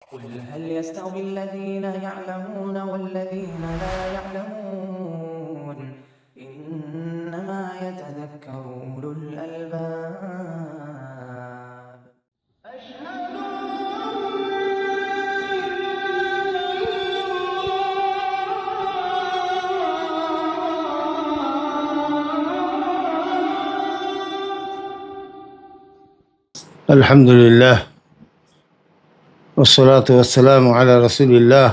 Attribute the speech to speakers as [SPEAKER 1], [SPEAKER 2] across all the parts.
[SPEAKER 1] قل هل يستوي الذين يعلمون والذين لا يعلمون إنما يتذكر أولو الألباب أشهد
[SPEAKER 2] الحمد لله والصلاة والسلام على رسول الله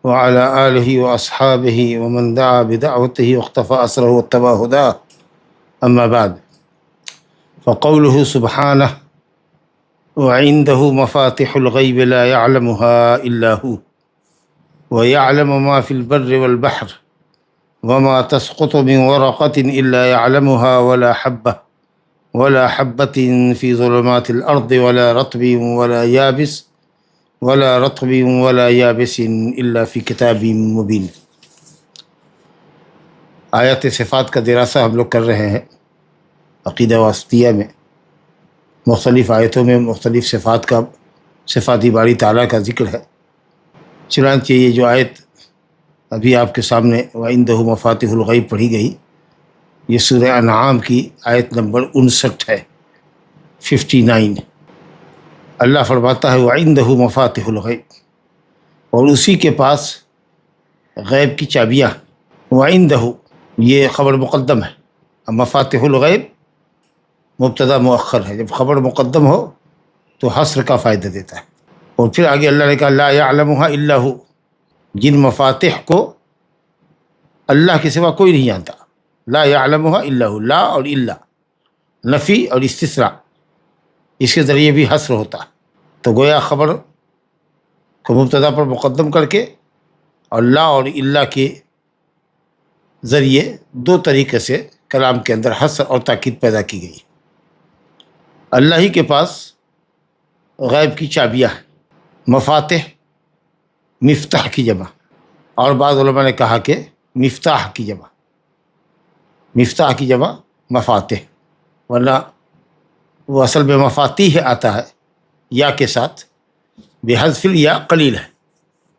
[SPEAKER 2] وعلى آله وأصحابه ومن دعا بدعوته واقتفى أثره واتبع هداه أما بعد فقوله سبحانه وعنده مفاتح الغيب لا يعلمها إلا هو ويعلم ما في البر والبحر وما تسقط من ورقة إلا يعلمها ولا حبة في ظلمات الأرض ولا رطب ولا يابس إلا في كتاب مبين۔ آیات صفات کا دراسہ ہم لوگ کر رہے ہیں عقیدہ واسطیہ میں، مختلف آیتوں میں مختلف صفاتی باری تعالیٰ کا ذکر ہے۔ چنانچہ یہ جو آیت ابھی آپ کے سامنے وَعِندَهُ مَفَاتِحُ الْغَيْبِ پڑھی گئی، یہ سورہ انعام کی آیت نمبر 59 ہے، 59۔ اللہ فرماتا ہے وَعِندَهُ مَفَاتِحُ الْغَيْبِ، اور اسی کے پاس غیب کی چابیاں۔ وَعِندَهُ یہ خبر مقدم ہے، مفاتح الغیب مبتدا مؤخر ہے۔ جب خبر مقدم ہو تو حصر کا فائدہ دیتا ہے۔ اور پھر آگے اللہ نے کہا لا يعلمها الا هو، جن مفاتح کو اللہ کے سوا کوئی نہیں جانتا۔ لا يعلمها الا هو، لا اور الا، نفی اور استثناء، اس کے ذریعے بھی حصر ہوتا ہے۔ تو گویا خبر کو مبتدا پر مقدم کر کے اور لا اور الا کے ذریعے دو طریقے سے کلام کے اندر حصر اور تاکید پیدا کی گئی۔ اللہ ہی کے پاس غیب کی چابیاں ہیں۔ مفاتح مفتاح کی جمع، اور بعض علماء نے کہا کہ مفتاح کی جمع، مفتاح کی جمع مفاتح، ورنہ وہ اصل میں مفاتیح آتا ہے یا کے ساتھ، بحذف یا قلیل ہے۔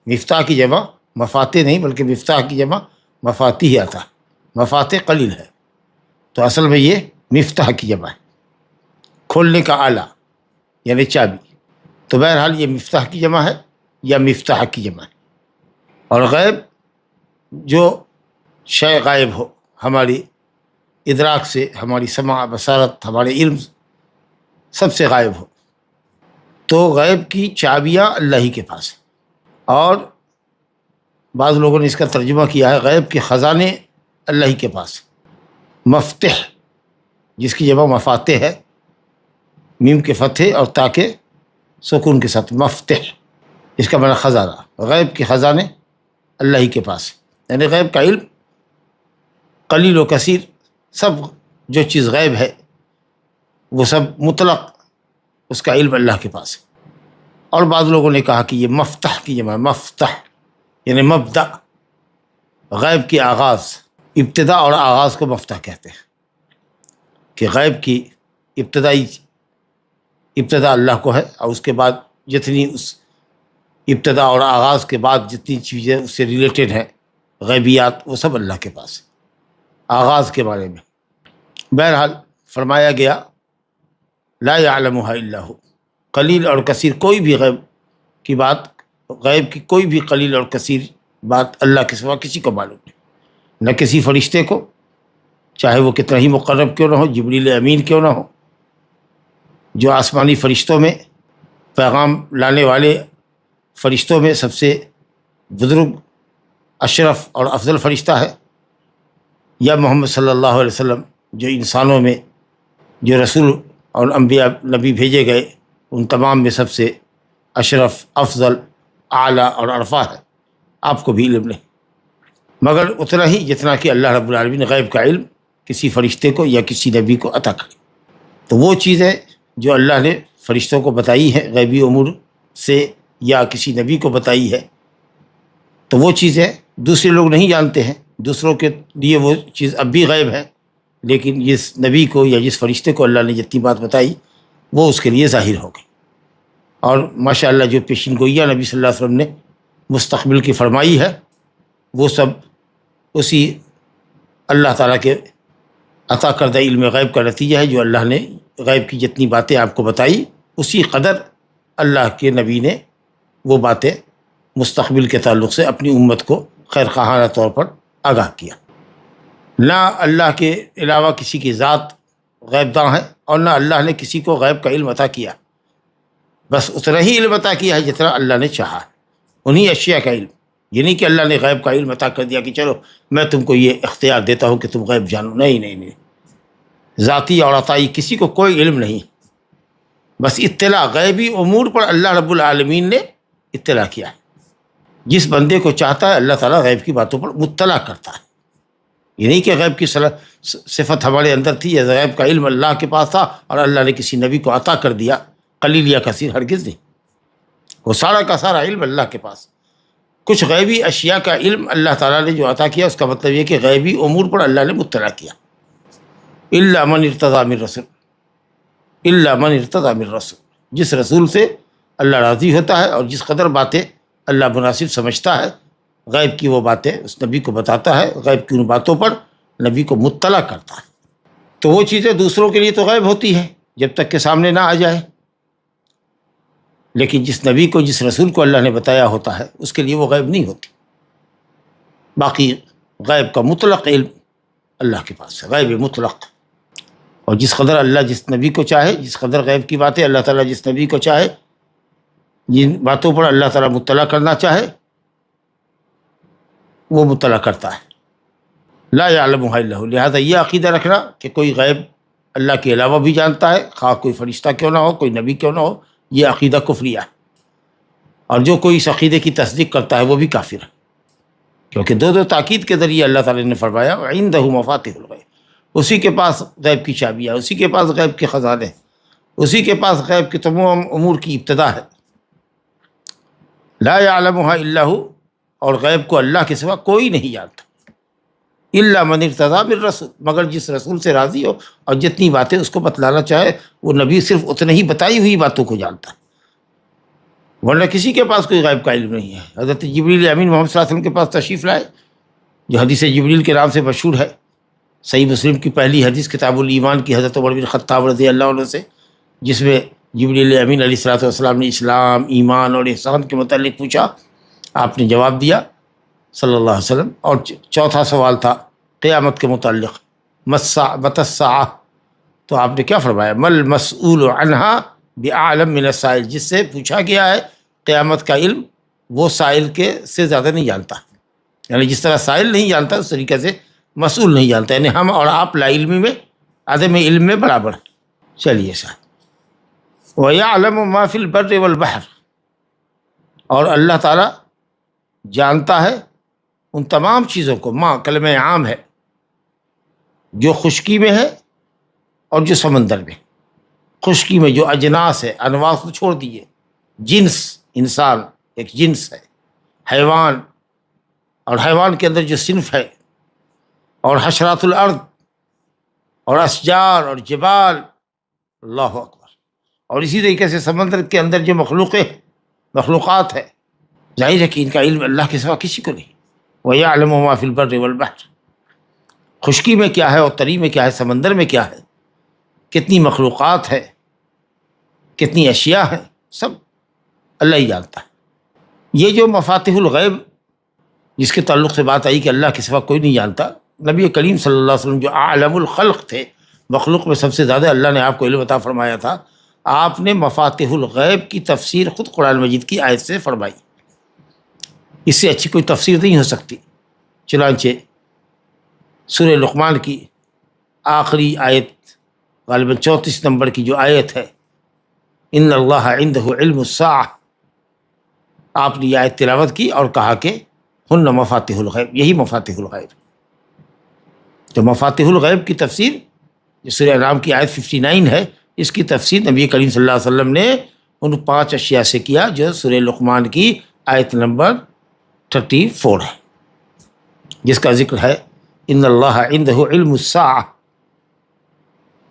[SPEAKER 2] مفتاح کی جمع مفاتح نہیں بلکہ مفتاح کی جمع مفاتیح آتا ہے، مفاتح قلیل ہے، تو اصل میں یہ مفتاح کی جمع ہے، کھولنے کا آلہ یعنی چابی۔ تو بہرحال یہ مفتاح کی جمع ہے یا مفتاح کی جمع ہے۔ اور غیب جو شے غائب ہو، ہماری ادراک سے، ہماری سماع، بصارت، ہمارے علم سب سے غائب ہو، تو غیب کی چابیاں اللہ ہی کے پاس ہیں۔ اور بعض لوگوں نے اس کا ترجمہ کیا ہے غیب کے خزانے اللہ ہی کے پاس ہیں۔ مفتح جس کی جمع مفاتح ہے، میم کے فتح اور تا کے سکون کے ساتھ، مفتح اس کا معنی خزانہ۔ غیب کے خزانے اللہ ہی کے پاس ہیں، یعنی غیب کا علم قلیل و کثیر، سب جو چیز غیب ہے وہ سب مطلق اس کا علم اللہ کے پاس ہے۔ اور بعض لوگوں نے کہا کہ یہ مفتح کی جمع ہے، مفتح یعنی مبدأ، غیب کی آغاز، ابتدا اور آغاز کو مفتح کہتے ہیں، کہ غیب کی ابتدا اللہ کو ہے، اور اس کے بعد جتنی اس ابتدا اور آغاز کے بعد جتنی چیزیں اس سے ریلیٹڈ ہیں غیبیات، وہ سب اللہ کے پاس ہے آغاز کے بارے میں۔ بہرحال فرمایا گیا لا يعلمها الا هو، قلیل اور کثیر کوئی بھی غیب کی بات، غیب کی کوئی بھی قلیل اور کثیر بات اللہ کے سوا کسی کو معلوم نہیں، نہ کسی فرشتے کو، چاہے وہ کتنا ہی مقرب کیوں نہ ہو، جبریل امین کیوں نہ ہو، جو آسمانی فرشتوں میں پیغام لانے والے فرشتوں میں سب سے بزرگ، اشرف اور افضل فرشتہ ہے، یا محمد صلی اللہ علیہ وسلم جو انسانوں میں جو رسول اور انبیاء نبی بھیجے گئے ان تمام میں سب سے اشرف، افضل، اعلیٰ اور عرفہ ہے، آپ کو بھی علم نہیں، مگر اتنا ہی جتنا کہ اللہ رب العالمین غیب کا علم کسی فرشتے کو یا کسی نبی کو عطا کرے۔ تو وہ چیزیں جو اللہ نے فرشتوں کو بتائی ہے غیبی امور سے یا کسی نبی کو بتائی ہے، تو وہ چیزیں دوسرے لوگ نہیں جانتے ہیں، دوسروں کے لیے وہ چیز اب بھی غیب ہے، لیکن جس نبی کو یا جس فرشتے کو اللہ نے جتنی بات بتائی وہ اس کے لیے ظاہر ہو گئی۔ اور ماشاءاللہ جو پیشین گوئیاں نبی صلی اللہ علیہ وسلم نے مستقبل کی فرمائی ہے وہ سب اسی اللہ تعالیٰ کے عطا کردہ علم غیب کا نتیجہ ہے. جو اللہ نے غیب کی جتنی باتیں آپ کو بتائی اسی قدر اللہ کے نبی نے وہ باتیں مستقبل کے تعلق سے اپنی امت کو خیر خواہانہ طور پر آگاہ کیا. نہ اللہ کے علاوہ کسی کی ذات غیب داں ہے اور نہ اللہ نے کسی کو غیب کا علم عطا کیا. بس اتنا ہی علم عطا کیا ہے جتنا اللہ نے چاہا، انہی اشیاء کا علم. یہ نہیں کہ اللہ نے غیب کا علم عطا کر دیا کہ چلو میں تم کو یہ اختیار دیتا ہوں کہ تم غیب جانو. نہیں، ذاتی اور عطائی کسی کو کوئی علم نہیں. بس اطلاع غیبی امور پر اللہ رب العالمین نے اطلاع کیا ہے. جس بندے کو چاہتا ہے اللہ تعالیٰ غیب کی باتوں پر مطلع کرتا ہے. یہ نہیں کہ غیب کی صفت ہمارے اندر تھی یا غیب کا علم اللہ کے پاس تھا اور اللہ نے کسی نبی کو عطا کر دیا، قلیل یا کثیر، ہرگز نہیں. وہ سارا کا سارا علم اللہ کے پاس. کچھ غیبی اشیاء کا علم اللہ تعالیٰ نے جو عطا کیا اس کا مطلب یہ کہ غیبی امور پر اللہ نے مطلع کیا. الا من ارتضی من رسول، الا من ارتضی من رسول، جس رسول سے اللہ راضی ہوتا ہے اور جس قدر باتیں اللہ مناسب سمجھتا ہے غیب کی وہ باتیں اس نبی کو بتاتا ہے، غیب کی ان باتوں پر نبی کو مطلع کرتا ہے. تو وہ چیزیں دوسروں کے لیے تو غیب ہوتی ہیں جب تک کہ سامنے نہ آ جائے، لیکن جس نبی کو جس رسول کو اللہ نے بتایا ہوتا ہے اس کے لیے وہ غیب نہیں ہوتی. باقی غیب کا مطلق علم اللہ کے پاس ہے، غیب مطلق. اور جس قدر اللہ جس نبی کو چاہے، جس قدر غیب کی باتیں اللہ تعالیٰ جس نبی کو چاہے، جن باتوں پر اللہ تعالیٰ مطلع کرنا چاہے وہ مطلع کرتا ہے. لا یعلمها الا هو. لہٰذا یہ عقیدہ رکھنا کہ کوئی غیب اللہ کے علاوہ بھی جانتا ہے، خواہ کوئی فرشتہ کیوں نہ ہو، کوئی نبی کیوں نہ ہو، یہ عقیدہ کفریہ ہے. اور جو کوئی اس عقیدے کی تصدیق کرتا ہے وہ بھی کافر ہے، کیونکہ دو تاکید کے ذریعے اللہ تعالیٰ نے فرمایا وعنده مفاتیح الغیب، اسی کے پاس غیب کی چابیاں، اسی کے پاس غیب کے خزانے، اسی کے پاس غیب کے تمام امور کی ابتدا ہے. لا یعلمها الا هو، اور غیب کو اللہ کے سوا کوئی نہیں جانتا. الا من ارتضی من رسول، مگر جس رسول سے راضی ہو اور جتنی باتیں اس کو بتلانا چاہے وہ نبی صرف اتنے ہی بتائی ہوئی باتوں کو جانتا ہے، ورنہ کسی کے پاس کوئی غیب کا علم نہیں ہے. حضرت جبریل امین محمد صلی اللہ علیہ وسلم کے پاس تشریف لائے، جو حدیث جبریل کے نام سے مشہور ہے، صحیح مسلم کی پہلی حدیث کتاب الایمان کی حضرت عمر بن خطاب رضی اللہ عنہ سے، جس میں جبریل امین علیہ الصلوۃ والسلام نے اسلام، ایمان اور احسان کے متعلق پوچھا، آپ نے جواب دیا صلی اللہ علیہ وسلم. اور چوتھا سوال تھا قیامت کے متعلق، متى الساعہ، تو آپ نے کیا فرمایا؟ مل مسئول عنہا بعالم من السائل، جس سے پوچھا گیا ہے قیامت کا علم وہ سائل کے سے زیادہ نہیں جانتا. یعنی جس طرح سائل نہیں جانتا اس طریقے سے مسئول نہیں جانتا. یعنی ہم اور آپ لا علمی میں، عدم علم میں برابر ہیں. چلیے صاحب. وَيَعْلَمُ مَا فِي الْبَرِّ وَالْبَحْرِ، اور اللہ تعالیٰ جانتا ہے ان تمام چیزوں کو. ماں کلمہ عام ہے، جو خشکی میں ہے اور جو سمندر میں. خشکی میں جو اجناس ہے، انواع کو چھوڑ دیے، جنس، انسان ایک جنس ہے، حیوان، اور حیوان کے اندر جو صنف ہے، اور حشرات الارض، اور اشجار اور جبال، اللہ اکبر، اور اسی طریقے سے سمندر کے اندر جو مخلوقات ہے، ظاہر ہے کہ ان کا علم اللہ کے سوا کسی کو نہیں. وَيَعْلَمُ مَا فِي الْبَرِّ وَالْبَحْرِ، خشکی میں کیا ہے اور تری میں کیا ہے، سمندر میں کیا ہے، کتنی مخلوقات ہے، کتنی اشیاء ہیں، سب اللہ ہی جانتا ہے. یہ جو مفاتیح الغیب جس کے تعلق سے بات آئی کہ اللہ کے سوا کوئی نہیں جانتا، نبی کریم صلی اللہ علیہ وسلم جو اعلم الخلق تھے، مخلوق میں سب سے زیادہ اللہ نے آپ کو علم عطا فرمایا تھا، آپ نے مفاتیح الغیب کی تفسیر خود قرآن مجید کی آیت سے فرمائی. اس سے اچھی کوئی تفسیر نہیں ہو سکتی. چنانچہ سورہ لقمان کی آخری آیت، غالباً 34 نمبر کی جو آیت ہے، ان اللہ عندہ علم الساعہ، آپ نے یہ آیت تلاوت کی اور کہا کہ ہن مفاتیح الغیب، یہی مفاتیح الغیب. تو مفاتیح الغیب کی تفسیر جو سورہ انعام کی آیت 59 ہے، اس کی تفسیر نبی کریم صلی اللہ علیہ وسلم نے ان 5 اشیاء سے کیا جو سورہ لقمان کی آیت نمبر 34 ہے، جس کا ذکر ہے ان اللہ عندہ علم الساعہ،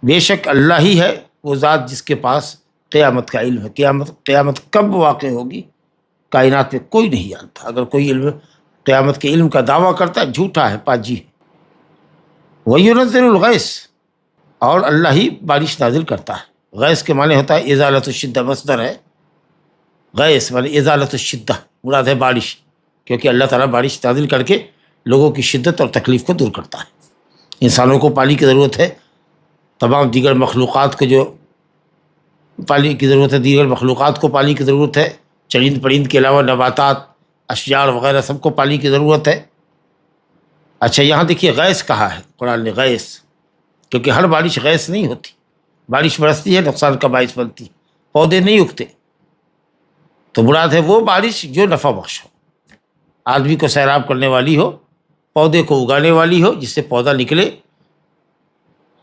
[SPEAKER 2] بے شک اللہ ہی ہے وہ ذات جس کے پاس قیامت کا علم ہے. قیامت کب واقع ہوگی کائنات میں کوئی نہیں جانتا. اگر کوئی علم قیامت کے علم کا دعویٰ کرتا ہے جھوٹا ہے، پاجی. وَيُنَزِّلُ الْغَيْثَ، اور اللہ ہی بارش نازل کرتا ہے. غیث کے معنی ہوتا ہے ازالۃ الشدہ، مصدر ہے. غیث معنی ازالۃ الشدہ، مراد ہے بارش، کیونکہ اللہ تعالیٰ بارش نازل کر کے لوگوں کی شدت اور تکلیف کو دور کرتا ہے. انسانوں کو پانی کی ضرورت ہے، تمام دیگر مخلوقات کو جو پانی کی ضرورت ہے، دیگر مخلوقات کو پانی کی ضرورت ہے، چرند پرند کے علاوہ نباتات، اشجار وغیرہ سب کو پانی کی ضرورت ہے. اچھا یہاں دیکھیے غیث کہا ہے قرآن نے، غیث، کیونکہ ہر بارش غیث نہیں ہوتی. بارش برستی ہے نقصان کا باعث بنتی، پودے نہیں اگتے. تو مراد ہے وہ بارش جو نفع بخش ہو، آدمی کو سیراب کرنے والی ہو، پودے کو اگانے والی ہو، جس سے پودا نکلے،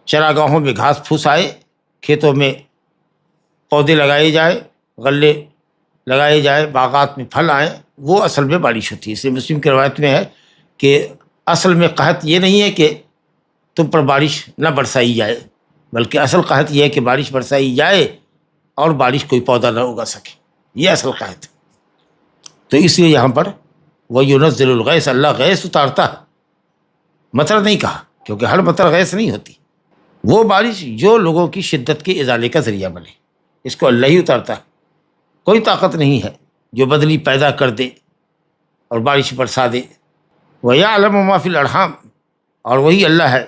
[SPEAKER 2] چراگاہوں میں گھاس پھوس آئے، کھیتوں میں پودے لگائے جائے، غلے لگائے جائے، باغات میں پھل آئیں. وہ اصل میں بارش ہوتی ہے. اس لیے مسلم کی روایت میں ہے کہ اصل میں قحط یہ نہیں ہے کہ تم پر بارش نہ برسائی جائے، بلکہ اصل قحط یہ ہے کہ بارش برسائی جائے اور بارش کوئی پودا نہ اگا سکے، یہ اصل قحط. تو اس لیے یہاں پر وَيُنَزِّلُ الْغَيْثَ، اللہ غیث اتارتا ہے، مطر نہیں کہا، کیونکہ ہر مطر غیث نہیں ہوتی. وہ بارش جو لوگوں کی شدت کے ازالے کا ذریعہ بنے، اس کو اللہ ہی اتارتا ہے. کوئی طاقت نہیں ہے جو بدلی پیدا کر دے اور بارش برسا دے. وَيَعْلَمُ مَا فِي الْأَرْحَامِ، اور وہی اللہ ہے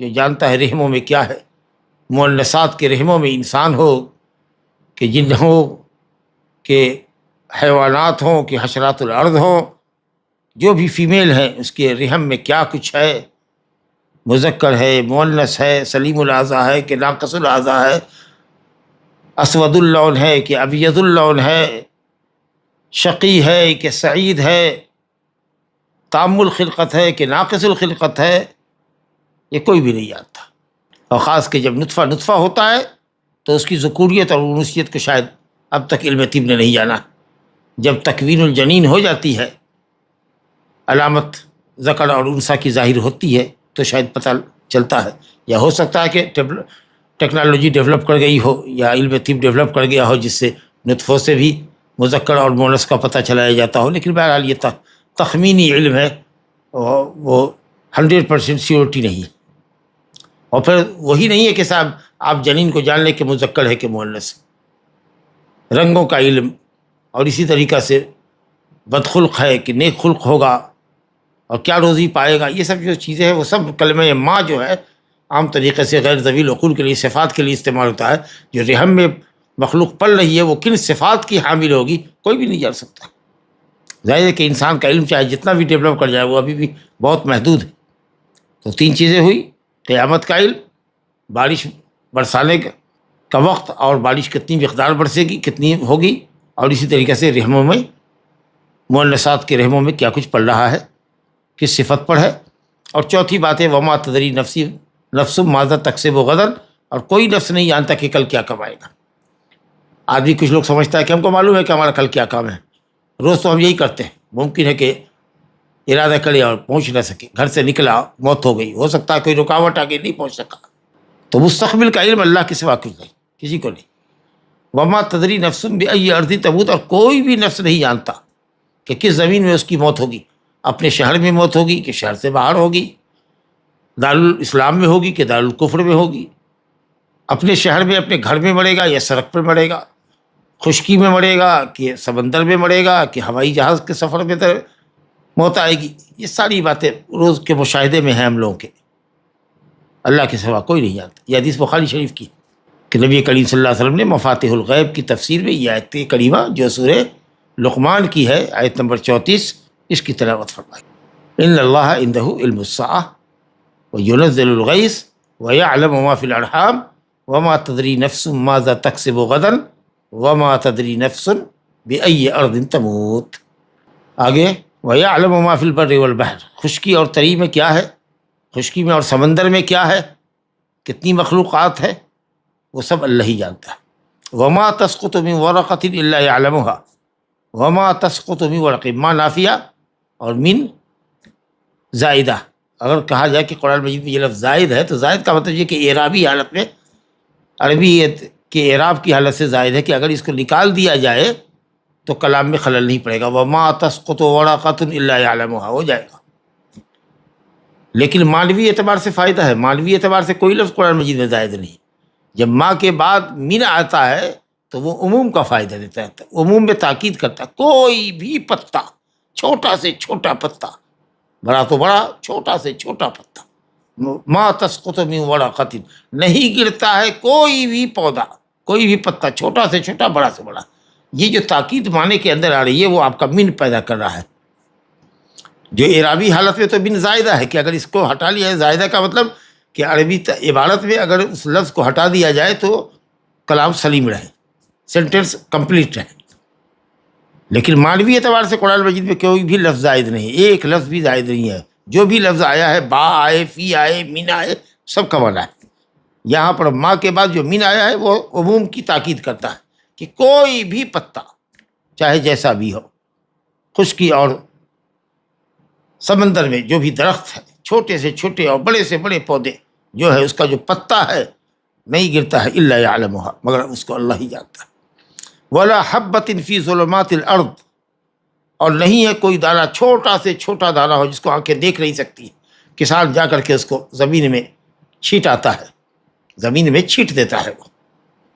[SPEAKER 2] جو جانتا ہے رحموں میں کیا ہے. مؤنثات کے رحموں میں انسان ہو کہ جن ہو کہ حیوانات ہوں کہ حشرات الارض ہوں، جو بھی فیمیل ہے اس کے رحم میں کیا کچھ ہے، مذکر ہے، مؤنث ہے، سلیم الاعضاء ہے کہ ناقص الاعضاء ہے، اسود اللون ہے کہ ابیض اللون ہے، شقی ہے کہ سعید ہے، تام الخلقت ہے کہ ناقص الخلقت ہے، یہ کوئی بھی نہیں جانتا. اور خاص کہ جب نطفہ ہوتا ہے تو اس کی ذکوریت اور انوثیت کو شاید اب تک علم طب نے نہیں جانا. جب تکوین الجنین ہو جاتی ہے، علامت ذکر اور انثیٰ کی ظاہر ہوتی ہے، تو شاید پتہ چلتا ہے. یا ہو سکتا ہے کہ ٹیکنالوجی ڈیولپ کر گئی ہو یا علم طب ڈیولپ کر گیا ہو جس سے نطفوں سے بھی مذکر اور مؤنث کا پتہ چلایا جاتا ہو. لیکن بہرحال یہ تخمینی علم ہے، وہ 100% سیورٹی نہیں ہے. اور پھر وہی نہیں ہے کہ صاحب آپ جنین کو جان لیں کہ مذکر ہے کہ مؤنث. رنگوں کا علم، اور اسی طریقہ سے بدخلق ہے کہ نیک خلق ہوگا اور کیا روزی پائے گا، یہ سب جو چیزیں ہیں وہ سب کلمہ ماں جو ہے عام طریقے سے غیر ذوی العقول کے لیے، صفات کے لیے استعمال ہوتا ہے. جو رحم میں مخلوق پل رہی ہے وہ کن صفات کی حامل ہوگی کوئی بھی نہیں جان سکتا. ظاہر ہے کہ انسان کا علم چاہے جتنا بھی ڈیولپ کر جائے وہ ابھی بھی بہت محدود ہے. تو 3 چیزیں ہوئی، قیامت کا علم، بارش برسانے کا وقت اور بارش کتنی مقدار برسے گی، کتنی ہوگی، اور اسی طریقے سے رحموں میں، مؤنثات کے رحموں میں کیا کچھ پڑ رہا ہے، کس صفت پر ہے. اور چوتھی بات ہے وما تدری نفس ماذا تکسب غدا، اور کوئی نفس نہیں جانتا کہ کل کیا کمائے گا. آدمی کچھ لوگ سمجھتا ہے کہ ہم کو معلوم ہے کہ ہمارا کل کیا کام ہے، روز تو ہم یہی کرتے ہیں. ممکن ہے کہ ارادہ کرے اور پہنچ نہ سکے، گھر سے نکلا موت ہو گئی، ہو سکتا ہے کوئی رکاوٹ آگے نہیں پہنچ سکا. تو مستقبل کا علم اللہ کے سوا کچھ نہیں، کسی کو نہیں. وما تدری نفس بأی ارض تموت، اور کوئی بھی نفس نہیں جانتا کہ کس زمین میں اس کی موت ہوگی. اپنے شہر میں موت ہوگی کہ شہر سے باہر ہوگی، دارالاسلام میں ہوگی کہ دارالکفر میں ہوگی، اپنے شہر میں اپنے گھر میں مرے گا یا سڑک پر مرے گا، خشکی میں مرے گا کہ سمندر میں مرے گا کہ ہوائی جہاز کے سفر میں موت آئے گی. یہ ساری باتیں روز کے مشاہدے میں ہیں ہم لوگوں کے، اللہ کے سوا کوئی نہیں جانتا. یہ حدیث بخاری شریف کی کہ نبی کریم صلی اللہ علیہ وسلم نے مفاتیح الغیب کی تفسیر میں یہ آیت کریمہ جو سورہ لقمان کی ہے، آیت نمبر 34، اس کی تلاوت فرمائی. ان اللہ عندہ علم الساعہ وینزل الغیث ویعلم ما فی الارحام وما تدری نفس ماذا تکسب غدا وما تدری نفس بأی ارض تموت. آگے ویعلم ما فی البر والبحر، خشکی اور تری میں کیا ہے، خشکی میں اور سمندر میں کیا ہے، کتنی مخلوقات ہے، وہ سب اللہ ہی جانتا ہے. وما تسقط من ورقۃ الا یعلمها وما تسقط من ورق، ما نافیہ اور من زائدہ. اگر کہا جائے کہ قرآن مجید میں یہ لفظ زائد ہے تو زائد کا مطلب یہ کہ اعرابی حالت میں عربی کہ اعراب کی حالت سے زائد ہے کہ اگر اس کو نکال دیا جائے تو کلام میں خلل نہیں پڑے گا، وما تسقط ورقۃ الا یعلمها ہو جائے گا۔ لیکن معنوی اعتبار سے فائدہ ہے، معنوی اعتبار سے کوئی لفظ قرآن مجید میں زائد نہیں۔ جب ماں کے بعد من آتا ہے تو وہ عموم کا فائدہ دیتا ہے، عموم میں تاکید کرتا ہے، کوئی بھی پتا، چھوٹا سے چھوٹا پتا، بڑا تو بڑا، چھوٹا سے چھوٹا پتا، ما تسقط من ورقۃ، نہیں گرتا ہے کوئی بھی پودا، کوئی بھی پتا، چھوٹا سے چھوٹا، بڑا سے بڑا۔ یہ جو تاکید معنی کے اندر آ رہی ہے وہ آپ کا من پیدا کر رہا ہے۔ جو اعرابی حالت میں تو من زائدہ ہے کہ اگر اس کو ہٹا لیا ہے، زائدہ کا مطلب کہ عربی عبارت میں اگر اس لفظ کو ہٹا دیا جائے تو کلام سلیم رہے، سینٹینس کمپلیٹ رہے۔ لیکن معنوی اعتبار سے قرآن مجید میں کوئی بھی لفظ زائد نہیں، ایک لفظ بھی زائد نہیں ہے۔ جو بھی لفظ آیا ہے، با آئے، فی آئے، من آئے، سب کا معنی ہے۔ یہاں پر ماں کے بعد جو من آیا ہے وہ عموم کی تاکید کرتا ہے کہ کوئی بھی پتا چاہے جیسا بھی ہو، خشکی اور سمندر میں جو بھی درخت ہے، چھوٹے سے چھوٹے اور بڑے سے بڑے پودے، جو ہے اس کا جو پتا ہے نہیں گرتا ہے، الا یعلمها، مگر اس کو اللہ ہی جانتا ہے۔ ولا حبۃ فی ظلمات الارض، اور نہیں ہے کوئی دانہ، چھوٹا سے چھوٹا دانہ ہو جس کو آنکھیں دیکھ نہیں سکتی، کسان جا کر کے اس کو زمین میں چھیٹ آتا ہے، زمین میں چھیٹ دیتا ہے، وہ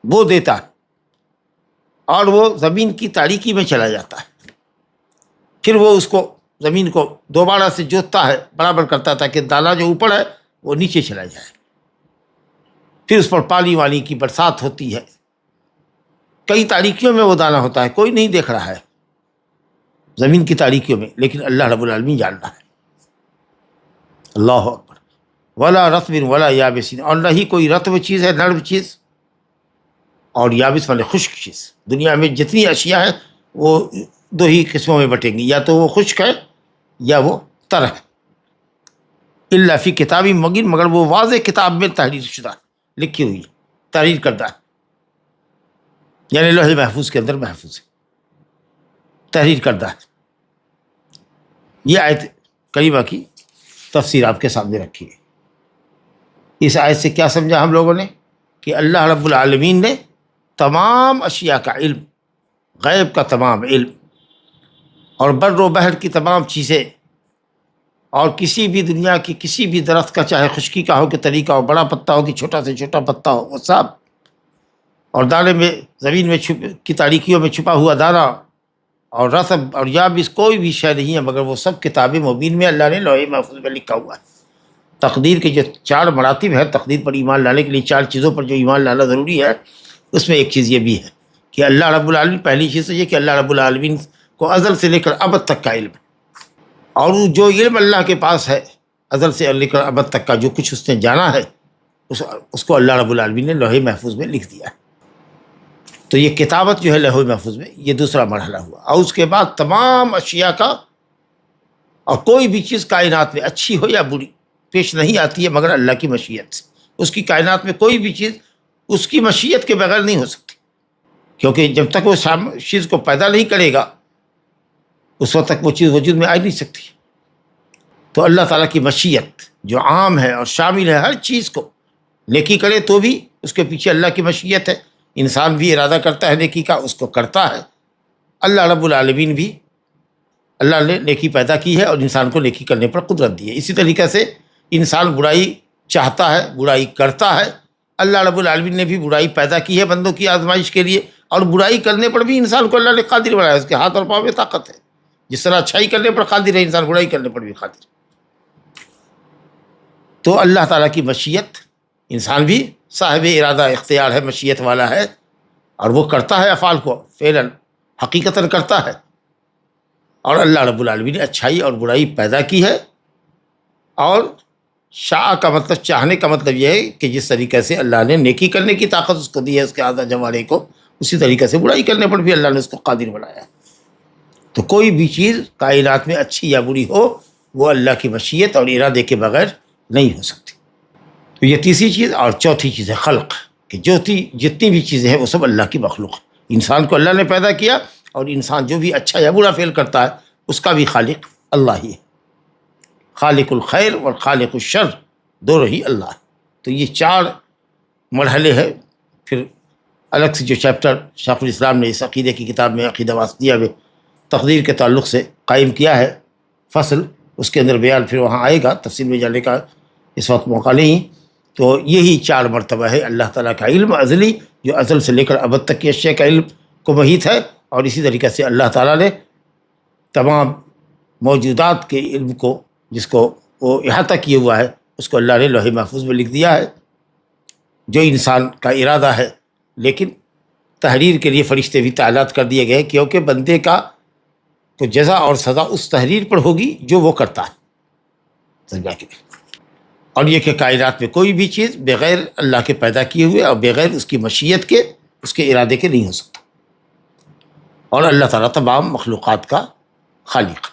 [SPEAKER 2] بو دیتا ہے، اور وہ زمین کی تاریکی میں چلا جاتا ہے۔ پھر وہ اس کو زمین کو دوبارہ سے جوتتا ہے، برابر کرتا ہے تاکہ دانہ جو اوپر ہے وہ نیچے چلا جائے۔ پھر اس پر پانی وانی کی برسات ہوتی ہے، کئی تاریکیوں میں وہ دانہ ہوتا ہے، کوئی نہیں دیکھ رہا ہے زمین کی تاریکیوں میں، لیکن اللہ رب العالمین جان رہا ہے۔ اللہ اکبر۔ ولا رطب ولا یابس، اور نہ ہی کوئی رطب چیز ہے، نرم چیز، اور یابس والے خشک چیز۔ دنیا میں جتنی اشیاء ہیں وہ دو ہی قسموں میں بٹیں گی، یا تو وہ خشک ہے یا وہ تر ہے۔ الا فی کتاب مبین، مگر وہ واضح کتاب میں تحریر شدہ، لکھی ہوئی، تحریر کردہ ہے، یعنی لوح محفوظ کے اندر محفوظ ہے، تحریر کردہ ہے۔ یہ آیت کریمہ کی تفسیر آپ کے سامنے رکھی ہے۔ اس آیت سے کیا سمجھا ہم لوگوں نے؟ کہ اللہ رب العالمین نے تمام اشیاء کا علم، غیب کا تمام علم، اور بر و بحر کی تمام چیزیں، اور کسی بھی دنیا کی کسی بھی درخت کا، چاہے خشکی کا ہو کہ طریقہ ہو، بڑا پتا ہو کہ چھوٹا سے چھوٹا پتا ہو، وہ سب، اور دانے میں زمین میں کی تاریکیوں میں چھپا ہوا دانہ، اور رطب اور یابس، کوئی بھی شے نہیں ہے مگر وہ سب کتاب مبین میں اللہ نے لوح محفوظ میں لکھا ہوا ہے۔ تقدیر کے جو 4 مراتب ہیں، تقدیر پر ایمان لانے کے لیے 4 چیزوں پر جو ایمان لانا ضروری ہے، اس میں ایک چیز یہ بھی ہے کہ اللہ رب العالمین، پہلی چیز تو یہ کہ اللہ رب العالمین کو ازل سے لے کر ابد تک کا علم ہے، اور جو علم اللہ کے پاس ہے ازل سے لے کر ابد تک کا، جو کچھ اس نے جانا ہے اس کو اللہ رب العالمین نے لوح محفوظ میں لکھ دیا ہے۔ تو یہ کتابت جو ہے لوح محفوظ میں، یہ دوسرا مرحلہ ہوا۔ اور اس کے بعد تمام اشیاء کا، اور کوئی بھی چیز کائنات میں اچھی ہو یا بری پیش نہیں آتی ہے مگر اللہ کی مشیت سے۔ اس کی کائنات میں کوئی بھی چیز اس کی مشیت کے بغیر نہیں ہو سکتی، کیونکہ جب تک وہ چیز کو پیدا نہیں کرے گا اس وقت تک وہ چیز وجود میں آ نہیں سکتی۔ تو اللہ تعالیٰ کی مشیت جو عام ہے اور شامل ہے ہر چیز کو، نیکی کرے تو بھی اس کے پیچھے اللہ کی مشیت ہے، انسان بھی ارادہ کرتا ہے نیکی کا، اس کو کرتا ہے۔ اللہ رب العالمین بھی، اللہ نے نیکی پیدا کی ہے اور انسان کو نیکی کرنے پر قدرت دی ہے۔ اسی طریقے سے انسان برائی چاہتا ہے، برائی کرتا ہے، اللہ رب العالمین نے بھی برائی پیدا کی ہے بندوں کی آزمائش کے لیے، اور برائی کرنے پر بھی انسان کو اللہ نے قادر بنایا، اس کے ہاتھ اور پاؤں میں طاقت ہے۔ جس طرح اچھائی کرنے پر قادر ہے انسان، برائی کرنے پر بھی قادر ہے۔ تو اللہ تعالیٰ کی مشیت، انسان بھی صاحب ارادہ اختیار ہے، مشیت والا ہے، اور وہ کرتا ہے افعال کو، فعلاً حقیقتاً کرتا ہے۔ اور اللہ رب العالمین نے اچھائی اور برائی پیدا کی ہے، اور شاء کا مطلب چاہنے کا مطلب یہ ہے کہ جس طریقے سے اللہ نے نیکی کرنے کی طاقت اس کو دی ہے، اس کے اعضاء جوارح کو، اسی طریقے سے برائی کرنے پر بھی اللہ نے اس کو قادر بنایا ہے۔ تو کوئی بھی چیز کائنات میں اچھی یا بری ہو، وہ اللہ کی مشیت اور ارادے کے بغیر نہیں ہو سکتی۔ تو یہ تیسری چیز، اور چوتھی چیز ہے خلق، کہ جتنی بھی چیزیں ہیں وہ سب اللہ کی مخلوق ہے۔ انسان کو اللہ نے پیدا کیا، اور انسان جو بھی اچھا یا برا فعل کرتا ہے اس کا بھی خالق اللہ ہی ہے۔ خالق الخیر اور خالق الشر دونوں ہی اللہ ہے۔ تو یہ 4 مرحلے ہیں۔ پھر الگ سے جو چیپٹر شیخ الاسلام نے اس عقیدے کی کتاب میں عقیدہ واسطیہ میں تقدیر کے تعلق سے قائم کیا ہے فصل، اس کے اندر بیان پھر وہاں آئے گا، تفصیل میں جانے کا اس وقت موقع نہیں۔ تو یہی 4 مرتبہ ہے اللہ تعالیٰ کا علم ازلی، جو ازل سے لے کر ابد تک کی اشیاء کا علم کو محیط ہے، اور اسی طریقے سے اللہ تعالیٰ نے تمام موجودات کے علم کو، جس کو وہ احاطہ کیے ہوا ہے، اس کو اللہ نے لوح محفوظ میں لکھ دیا ہے، جو انسان کا ارادہ ہے، لیکن تحریر کے لیے فرشتے بھی تعینات کر دیے گئے، کیونکہ بندے کا تو جزا اور سزا اس تحریر پر ہوگی جو وہ کرتا ہے۔ سمجھا کہ اور یہ کہ کائنات میں کوئی بھی چیز بغیر اللہ کے پیدا کیے ہوئے اور بغیر اس کی مشیت کے، اس کے ارادے کے نہیں ہو سکتا، اور اللہ تعالیٰ تمام مخلوقات کا خالق،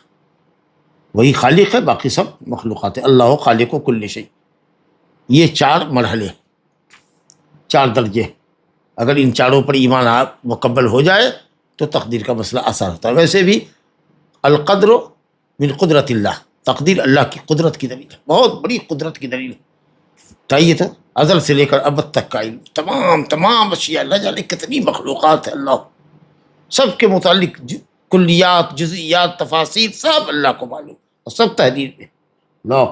[SPEAKER 2] وہی خالق ہے، باقی سب مخلوقات ہے۔ اللہ خالق و کل شیء، یہ 4 مرحلے، 4 درجے، اگر ان 4 پر ایمان مکمل ہو جائے تو تقدیر کا مسئلہ آسان ہوتا ہے۔ ویسے بھی القدر من قدرت اللہ، تقدیر اللہ کی قدرت کی دلیل ہے، بہت بڑی قدرت کی دلیل ہے۔ چاہیے تو ازل سے لے کر ابد تک کا علم، تمام اشیاء، اللہ جانے کتنی مخلوقات ہے، اللہ سب کے متعلق کلیات، جزئیات، تفاصیل سب اللہ کو معلوم، اور سب تحریر میں لو۔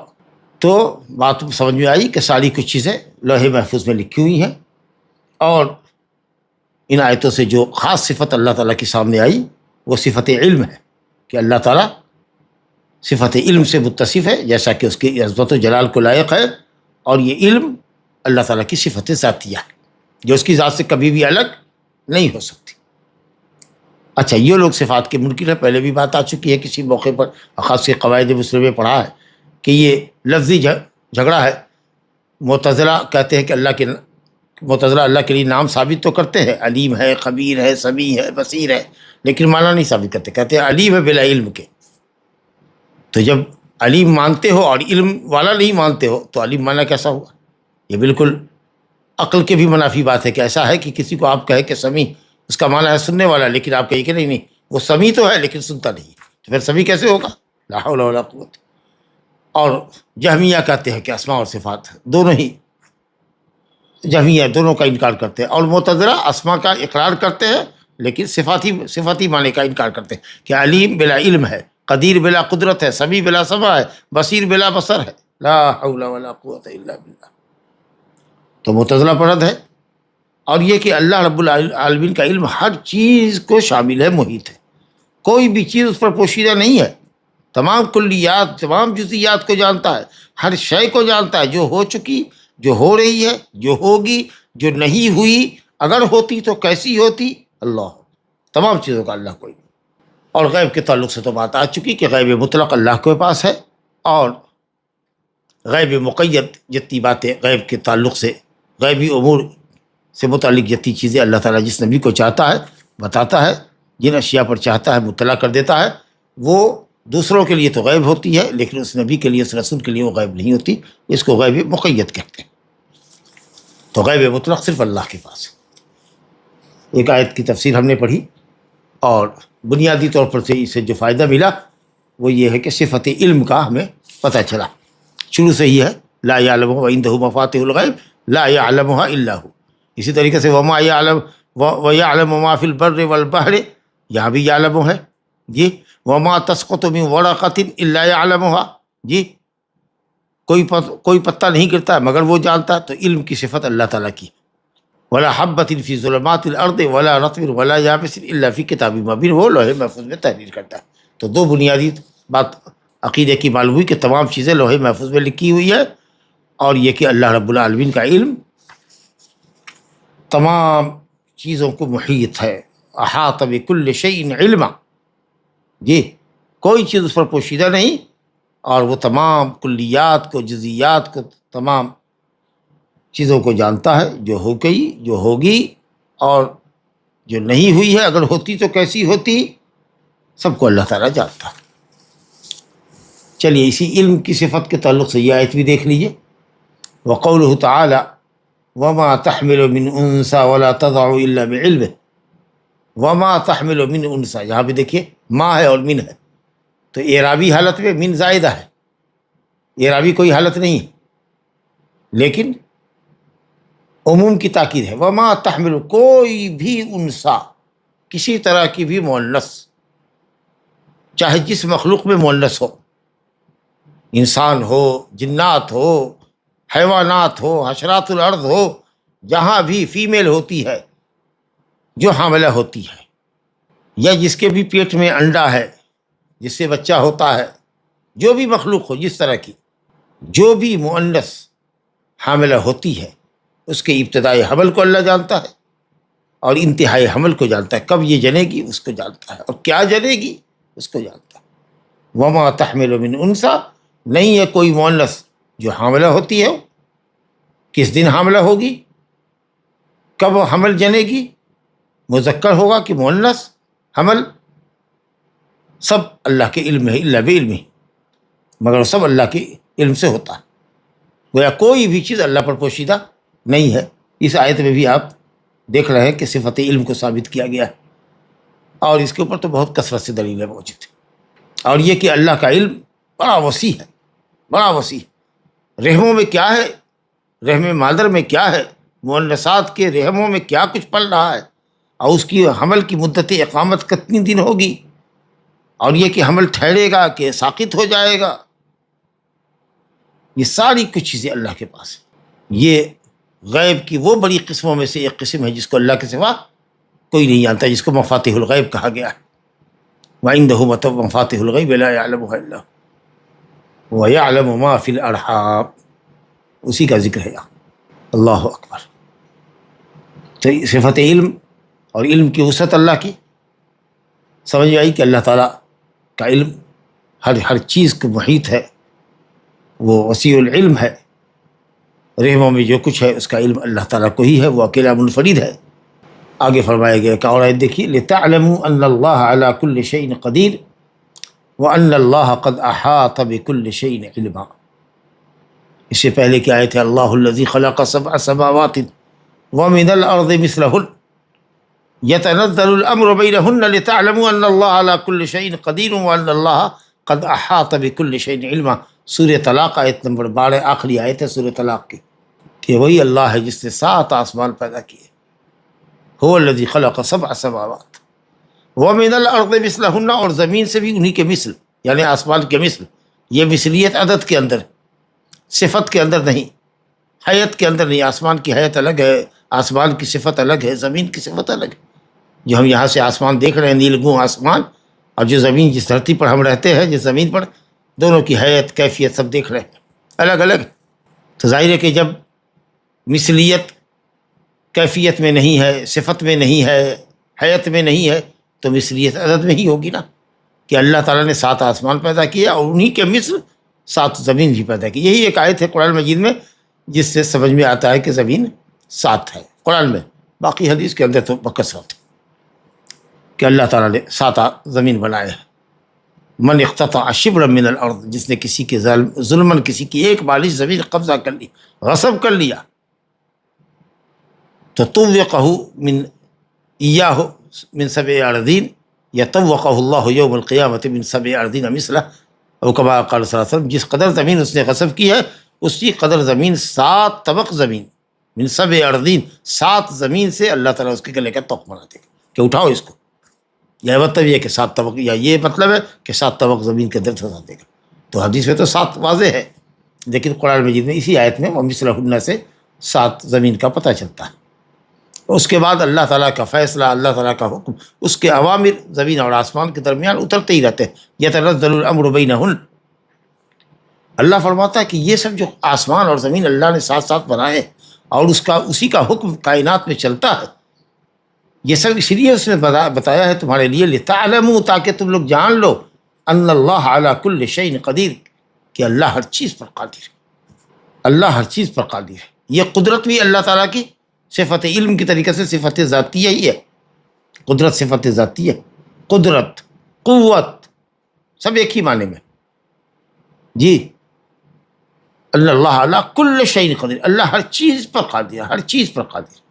[SPEAKER 2] تو بات سمجھ میں آئی کہ ساری کچھ چیزیں لوح محفوظ میں لکھی ہوئی ہیں، اور ان آیتوں سے جو خاص صفت اللہ تعالیٰ کے سامنے آئی وہ صفت علم ہے، کہ اللہ تعالیٰ صفت علم سے متصف ہے، جیسا کہ اس کی عظمت و جلال کو لائق ہے، اور یہ علم اللہ تعالیٰ کی صفت ذاتیہ ہے، جو اس کی ذات سے کبھی بھی الگ نہیں ہو سکتی۔ اچھا، یہ لوگ صفات کے منکر ہیں، پہلے بھی بات آ چکی ہے کسی موقع پر، خاص قواعد مسلم میں پڑھا ہے کہ یہ لفظی جھگڑا ہے۔ معتزلہ کہتے ہیں کہ معتزلہ اللہ کے لیے نام ثابت تو کرتے ہیں، علیم ہے، خبیر ہے، سمیع ہے، بصیر ہے، لیکن معنی نہیں ثابت کرتے، کہتے ہیں علیم ہے بلا علم کے۔ تو جب علیم مانتے ہو اور علم والا نہیں مانتے ہو تو علیم معنی کیسا ہوا؟ یہ بالکل عقل کے بھی منافی بات ہے کہ ایسا ہے کہ کسی کو آپ کہے کہ سمیع، اس کا معنی ہے سننے والا، لیکن آپ کہیں کہ نہیں وہ سمیع تو ہے لیکن سنتا نہیں، تو پھر سمیع کیسے ہوگا؟ لا حول ولا قوت۔ اور جہمیہ کہتے ہیں کہ اسماء اور صفات دونوں ہی، جہمیہ دونوں کا انکار کرتے ہیں، اور معتزلہ اسماء کا اقرار کرتے ہیں لیکن صفاتی معنی کا انکار کرتے ہیں کہ علیم بلا علم ہے، قدیر بلا قدرت ہے، سمیع بلا سمع ہے، بصیر بلا بصر ہے، لا حول ولا قوت الا باللہ۔ تو معتزلہ پر رد ہے، اور یہ کہ اللہ رب العالمین کا علم ہر چیز کو شامل ہے، محیط ہے، کوئی بھی چیز اس پر پوشیدہ نہیں ہے، تمام کلیات، تمام جزئیات کو جانتا ہے، ہر شے کو جانتا ہے، جو ہو چکی، جو ہو رہی ہے، جو ہوگی، جو نہیں ہوئی، اگر ہوتی تو کیسی ہوتی، اللہ، تمام چیزوں کا اللہ کوئی نہیں۔ اور غیب کے تعلق سے تو بات آ چکی کہ غیب مطلق اللہ کے پاس ہے، اور غیب مقید جتنی باتیں غیب کے تعلق سے، غیبی امور سے متعلق جتنی چیزیں اللہ تعالیٰ جس نبی کو چاہتا ہے بتاتا ہے، جن اشیاء پر چاہتا ہے مطلع کر دیتا ہے، وہ دوسروں کے لیے تو غیب ہوتی ہے، لیکن اس نبی کے لیے، اس رسول کے لیے وہ غیب نہیں ہوتی، اس کو غیب مقید کہتے ہیں۔ تو غیب مطلق صرف اللہ کے پاس ہے۔ ایک آیت کی تفسیر ہم نے پڑھی، اور بنیادی طور پر سے اسے جو فائدہ ملا وہ یہ ہے کہ صفت علم کا ہمیں پتہ چلا، شروع سے ہی ہے، لا یعلم وعنده مفاتیح الغیب لا یعلمها الا هو۔ اسی طریقے سے وما یعلم ویعلم ما فی البر والبحر، یہاں بھی یعلم ہے جی، وما تسقط من ورقۃ الا یعلمها جی، کوئی پتا نہیں گرتا ہے مگر وہ جانتا ہے، تو علم کی صفت اللہ تعالیٰ کی۔ ولا حبۃ فی ظلمات الارض ولا رطب ولا یابس الا فی کتاب مبین، وہ لوح محفوظ میں تحریر کرتا ہے۔ تو 2 بنیادی بات عقیدے کی معلوم ہوئی کہ تمام چیزیں لوح محفوظ میں لکھی ہوئی ہے، اور یہ کہ اللہ رب العالمین کا علم تمام چیزوں کو محیط ہے، احاط بکل شیء علما جی، کوئی چیز اس پر پوشیدہ نہیں، اور وہ تمام کلیات کو، جزئیات کو، تمام چیزوں کو جانتا ہے، جو ہو گئی، جو ہوگی، اور جو نہیں ہوئی ہے، اگر ہوتی تو کیسی ہوتی، سب کو اللہ تعالیٰ جانتا ہے۔ چلیے اسی علم کی صفت کے تعلق سے یہ آیت بھی دیکھ لیجیے، وقولہ تعالی وما تحمل من انثى ولا تضع الا بعلمه، وما تحمل من انثى، یہاں بھی دیکھیے ما ہے اور من ہے، تو اعرابی حالت میں من زائدہ ہے، اعرابی کوئی حالت نہیں، لیکن عموم کی تاکید ہے. وما تحمل، کوئی بھی انسا، کسی طرح کی بھی مؤنث، چاہے جس مخلوق میں مؤنث ہو، انسان ہو، جنات ہو، حیوانات ہو، حشرات الارض ہو، جہاں بھی فیمیل ہوتی ہے جو حاملہ ہوتی ہے، یا جس کے بھی پیٹ میں انڈا ہے جس سے بچہ ہوتا ہے، جو بھی مخلوق ہو جس طرح کی، جو بھی مؤنث حاملہ ہوتی ہے، اس کے ابتدائی حمل کو اللہ جانتا ہے اور انتہائی حمل کو جانتا ہے. کب یہ جنے گی اس کو جانتا ہے، اور کیا جنے گی اس کو جانتا ہے. وما تحمل من انثی، نہیں ہے کوئی مؤنث جو حاملہ ہوتی ہے. کس دن حاملہ ہوگی، کب حمل جنے گی، مذکر ہوگا کہ مؤنث حمل، سب اللہ کے علم ہے. الا بعلمہ، مگر سب اللہ کے علم سے ہوتا ہے. گویا کوئی بھی چیز اللہ پر پوشیدہ نہیں ہے. اس آیت میں بھی آپ دیکھ رہے ہیں کہ صفت علم کو ثابت کیا گیا ہے، اور اس کے اوپر تو بہت کثرت سے دلیلیں موجود ہیں. اور یہ کہ اللہ کا علم بڑا وسیع ہے، بڑا وسیع. رحموں میں کیا ہے، رحم مادر میں کیا ہے، مؤنثات کے رحموں میں کیا کچھ پل رہا ہے، اور اس کی حمل کی مدت اقامت کتنی دن ہوگی، اور یہ کہ حمل ٹھہرے گا کہ ساقط ہو جائے گا، یہ ساری کچھ چیزیں اللہ کے پاس ہیں. یہ غیب کی وہ بڑی قسموں میں سے ایک قسم ہے جس کو اللہ کے سوا کوئی نہیں جانتا، جس کو مفاتیح الغیب کہا گیا ہے. وعنده مفاتیح الغیب لا يعلمها الا هو ويعلم ما في الارحام، اسی کا ذکر ہے یہاں. اللہ اکبر. تو صفت علم اور علم کی وسعت اللہ کی سمجھ آئی کہ اللہ تعالیٰ کا علم ہر چیز کو محیط ہے، وہ وسیع العلم ہے. رحموں میں جو کچھ ہے اس کا علم اللہ تعالیٰ کو ہی ہے، وہ اکیلا منفرد ہے. آگے فرمایا گیا کہ اور آیت دیکھیے، لِتَعْلَمُوا أَنَّ اللَّهَ عَلَى كُلِّ شَيْءٍ قَدِيرٌ وَأَنَّ اللَّهَ قَدْ أَحَاطَ بِكُلِّ شَيْءٍ عِلْمًا. اس سے پہلے کی آیت ہے اللہ الذی خلق سبع سماوات ومن الارض مثلہن یتنزل الامر بینہن لتعلموا ان اللہ علی کل شیء قدیر وان اللہ قد احاط بکل شیء علما. سورہ طلاق آیت نمبر 12، آخری آیت ہے سورہ طلاق کی، کہ وہی اللہ ہے جس نے 7 آسمان پیدا کیے. هو الذی خلق سبع سماوات ومن الارض مثلہن، اور زمین سے بھی انہی کے مثل، یعنی آسمان کے مثل. یہ مثلیت عدد کے اندر، صفت کے اندر نہیں، حیت کے اندر نہیں. آسمان کی حیت الگ ہے، آسمان کی صفت الگ ہے، زمین کی صفت الگ ہے. جو ہم یہاں سے آسمان دیکھ رہے ہیں، نیلگوں آسمان، اور جو زمین جس دھرتی پر ہم رہتے ہیں جس زمین پر، دونوں کی حیت کیفیت سب دیکھ رہے ہیں، الگ الگ. تو ظاہر ہے کہ جب مثلیت کیفیت میں نہیں ہے، صفت میں نہیں ہے، حیت میں نہیں ہے، تو مثلیت عدد میں ہی ہوگی نا، کہ اللہ تعالیٰ نے 7 آسمان پیدا کیا اور انہی کے مثل 7 زمین بھی پیدا کی. یہی ایک آیت ہے قرآن مجید میں جس سے سمجھ میں آتا ہے کہ زمین 7 ہے قرآن میں. باقی حدیث کے اندر تو بکثرت ہے کہ اللہ تعالیٰ نے 7 زمین بنائے ہیں. من اقتطع شبرا من الارض، جس نے کسی کے ظلماً کسی کی ایک بالش زمین قبضہ کر لی، غصب کر لیا، تو طوقہ من ایاہ من 7 اراضین یطوقہ اللہ یوم القیامۃ من 7 اراضین مثلہ، او کما قال صلی اللہ علیہ وسلم. جس قدر زمین اس نے غصب کی ہے اسی قدر زمین 7 طبق زمین، من 7 اراضین، 7 زمین سے اللہ تعالیٰ اس کے گلے کا طوق بنا دے گا کہ اٹھاؤ اس کو. یہ مطلب یہ کہ 7 طبق، یا یہ مطلب ہے کہ 7 طبق زمین کے اندر دھسا دے گا. تو حدیث میں تو 7 واضح ہے، لیکن قرآن مجید میں اسی آیت میں ومثلہن سے 7 زمین کا پتہ چلتا ہے. اس کے بعد اللہ تعالیٰ کا فیصلہ، اللہ تعالیٰ کا حکم، اس کے اوامر زمین اور آسمان کے درمیان اترتے ہی رہتے ہیں. یتنزل الامر بینہن، اللہ فرماتا ہے کہ یہ سب جو آسمان اور زمین اللہ نے ساتھ ساتھ بنائے اور اسی کا حکم کائنات میں چلتا ہے، یہ سب اس لیے اس نے بتایا ہے تمہارے لیے، لتعلموا، تاکہ تم لوگ جان لو، ان اللہ علی کل شیء قدیر، کہ اللہ ہر چیز پر قادر ہے. اللہ ہر چیز پر قادر ہے. یہ قدرت بھی اللہ تعالیٰ کی صفت علم کی طریقے سے صفت ذاتیہ ہی ہے. قدرت صفت ذاتیہ، قدرت، قوت، سب ایک ہی معنی میں. جی، اللہ علی کل شیء قدیر، اللہ ہر چیز پر قادر ہے، ہر چیز پر قادر.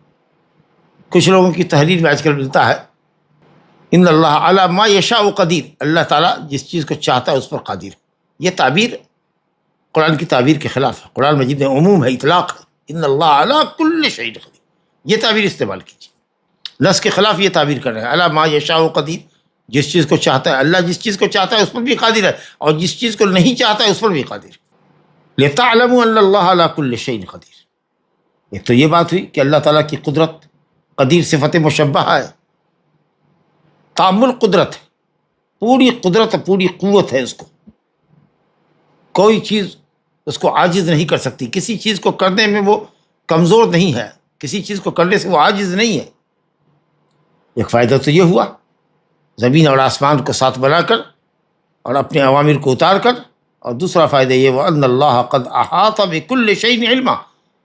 [SPEAKER 2] کچھ لوگوں کی تحریر میں آج کل ملتا ہے ان اللہ علی ما یشاء قدیر، اللہ تعالیٰ جس چیز کو چاہتا ہے اس پر قادر. یہ تعبیر قرآن کی تعبیر کے خلاف ہے. قرآن مجید میں عموم ہے، اطلاق ہے. ان اللہ علی کل شیء قدیر، یہ تعبیر استعمال کیجیے۔ لفظ کے خلاف یہ تعبیر کر رہے ہیں، علی ما یشاء قدیر، جس چیز کو چاہتا ہے اللہ، جس چیز کو چاہتا ہے اس پر بھی قادر ہے، اور جس چیز کو نہیں چاہتا ہے اس پر بھی قادر ہے۔ لتعلموا ان اللہ علی کل شیء قدیر، ایک تو یہ بات ہوئی کہ اللہ تعالیٰ کی قدرت، قدیر صفت مشبہہ ہے، تامل قدرت ہے، پوری قدرت، پوری قوت ہے اس کو، کوئی چیز اس کو عاجز نہیں کر سکتی، کسی چیز کو کرنے میں وہ کمزور نہیں ہے، کسی چیز کو کرنے سے وہ عاجز نہیں ہے۔ ایک فائدہ تو یہ ہوا زمین اور آسمان کو ساتھ بنا کر اور اپنے اوامر کو اتار کر، اور دوسرا فائدہ یہ وہ ان اللہ قد احاط بكل شیء علما،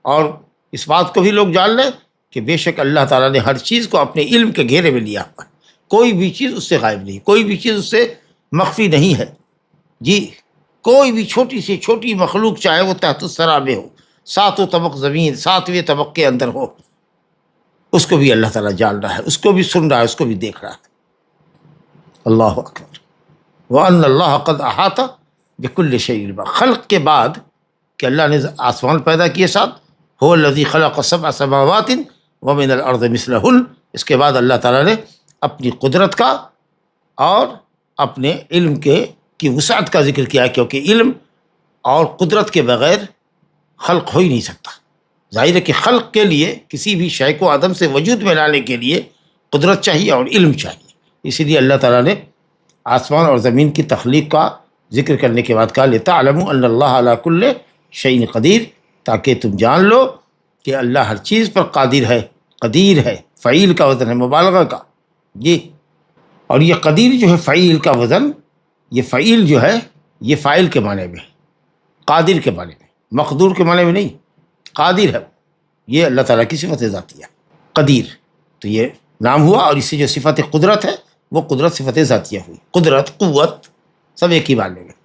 [SPEAKER 2] اور اس بات کو بھی لوگ جان لیں کہ بے شک اللہ تعالیٰ نے ہر چیز کو اپنے علم کے گھیرے میں لیا ہوا ہے، کوئی بھی چیز اس سے غائب نہیں، کوئی بھی چیز اس سے مخفی نہیں ہے۔ جی، کوئی بھی چھوٹی سے چھوٹی مخلوق چاہے وہ تحت الثری میں ہو، ساتوں طبق زمین، ساتویں طبق کے اندر ہو، اس کو بھی اللہ تعالیٰ جان رہا ہے، اس کو بھی سن رہا ہے، اس کو بھی دیکھ رہا ہے۔ اللہ اکبر۔ وَأَنَّ اللَّهَ قَدْ أَحَاطَ بِكُلِّ شَيْءٍ علما، خلق کے بعد کہ اللہ نے آسمان پیدا کیے ساتھ، هو الذی خلق سبع سماوات ومن الارض مثلہن، اس کے بعد اللہ تعالیٰ نے اپنی قدرت کا اور اپنے علم کی وسعت کا ذکر کیا، کیونکہ علم اور قدرت کے بغیر خلق ہو ہی نہیں سکتا۔ ظاہر ہے کہ خلق کے لیے کسی بھی شے کو عدم سے وجود میں لانے کے لیے قدرت چاہیے اور علم چاہیے، اسی لیے اللہ تعالیٰ نے آسمان اور زمین کی تخلیق کا ذکر کرنے کے بعد کہا لِتَعْلَمُوا أَنَّ اللَّهَ عَلَى كُلِّ شَيْءٍ قدیر، تاکہ تم جان لو کہ اللہ ہر چیز پر قادر ہے، قدیر ہے، فعیل کا وزن ہے مبالغہ کا۔ جی، اور یہ قدیر جو ہے فعیل کا وزن، یہ فعیل جو ہے یہ فاعل کے معنی میں، قادر کے معنی میں، مقدور کے معنی میں نہیں، قادر ہے، یہ اللہ تعالیٰ کی صفت ذاتیہ قدیر۔ تو یہ نام ہوا، اور اس سے جو صفت قدرت ہے وہ قدرت صفت ذاتیہ ہوئی، قدرت، قوت، سب ایک ہی معنی میں۔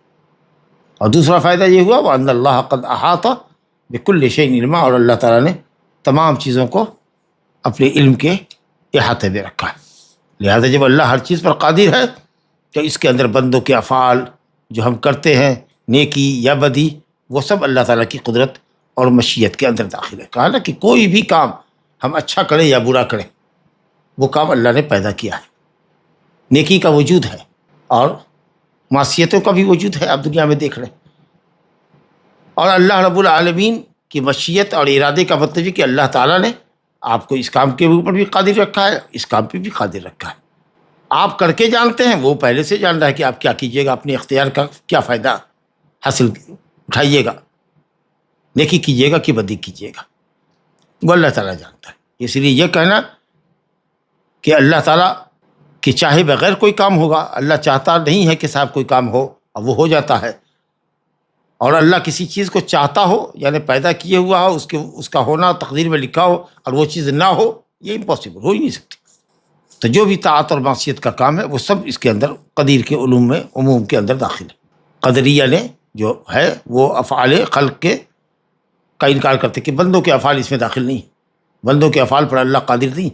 [SPEAKER 2] اور دوسرا فائدہ یہ ہوا وَأَنَّ اللَّهَ قَدْ أَحَاطَ بِكُلِّ شَيْءٍ علما، اور اللہ تعالیٰ نے تمام چیزوں کو اپنے علم کے احاطے میں رکھا ہے۔ لہذا جب اللہ ہر چیز پر قادر ہے تو اس کے اندر بندوں کے افعال جو ہم کرتے ہیں، نیکی یا بدی، وہ سب اللہ تعالیٰ کی قدرت اور مشیت کے اندر داخل ہے۔ کہا نا کہ کوئی بھی کام ہم اچھا کریں یا برا کریں، وہ کام اللہ نے پیدا کیا ہے۔ نیکی کا وجود ہے اور معصیتوں کا بھی وجود ہے، آپ دنیا میں دیکھ رہے ہیں۔ اور اللہ رب العالمین کی مشیت اور ارادے کا مطلب ہے کہ اللہ تعالیٰ نے آپ کو اس کام کے اوپر بھی قادر رکھا ہے، اس کام پہ بھی قادر رکھا ہے۔ آپ کر کے جانتے ہیں، وہ پہلے سے جان رہا ہے کہ آپ کیا کیجیے گا، اپنے اختیار کا کیا فائدہ حاصل اٹھائیے گا، نیکی کیجیے گا کہ بدی کیجیے گا، وہ اللہ تعالیٰ جانتا ہے۔ اس لیے یہ کہنا کہ اللہ تعالیٰ کہ چاہے بغیر کوئی کام ہوگا، اللہ چاہتا نہیں ہے کہ صاحب کوئی کام ہو اور وہ ہو جاتا ہے، اور اللہ کسی چیز کو چاہتا ہو یعنی پیدا کیے ہوا ہو، اس کا ہونا تقدیر میں لکھا ہو اور وہ چیز نہ ہو، یہ امپاسبل، ہو ہی نہیں سکتی۔ تو جو بھی طاعت اور معصیت کا کام ہے وہ سب اس کے اندر قدیر کے علوم میں، عموم کے اندر داخل ہے۔ قدریہ نے جو ہے وہ افعال خلق کا انکار کرتے کہ بندوں کے افعال اس میں داخل نہیں، بندوں کے افعال پر اللہ قادر نہیں،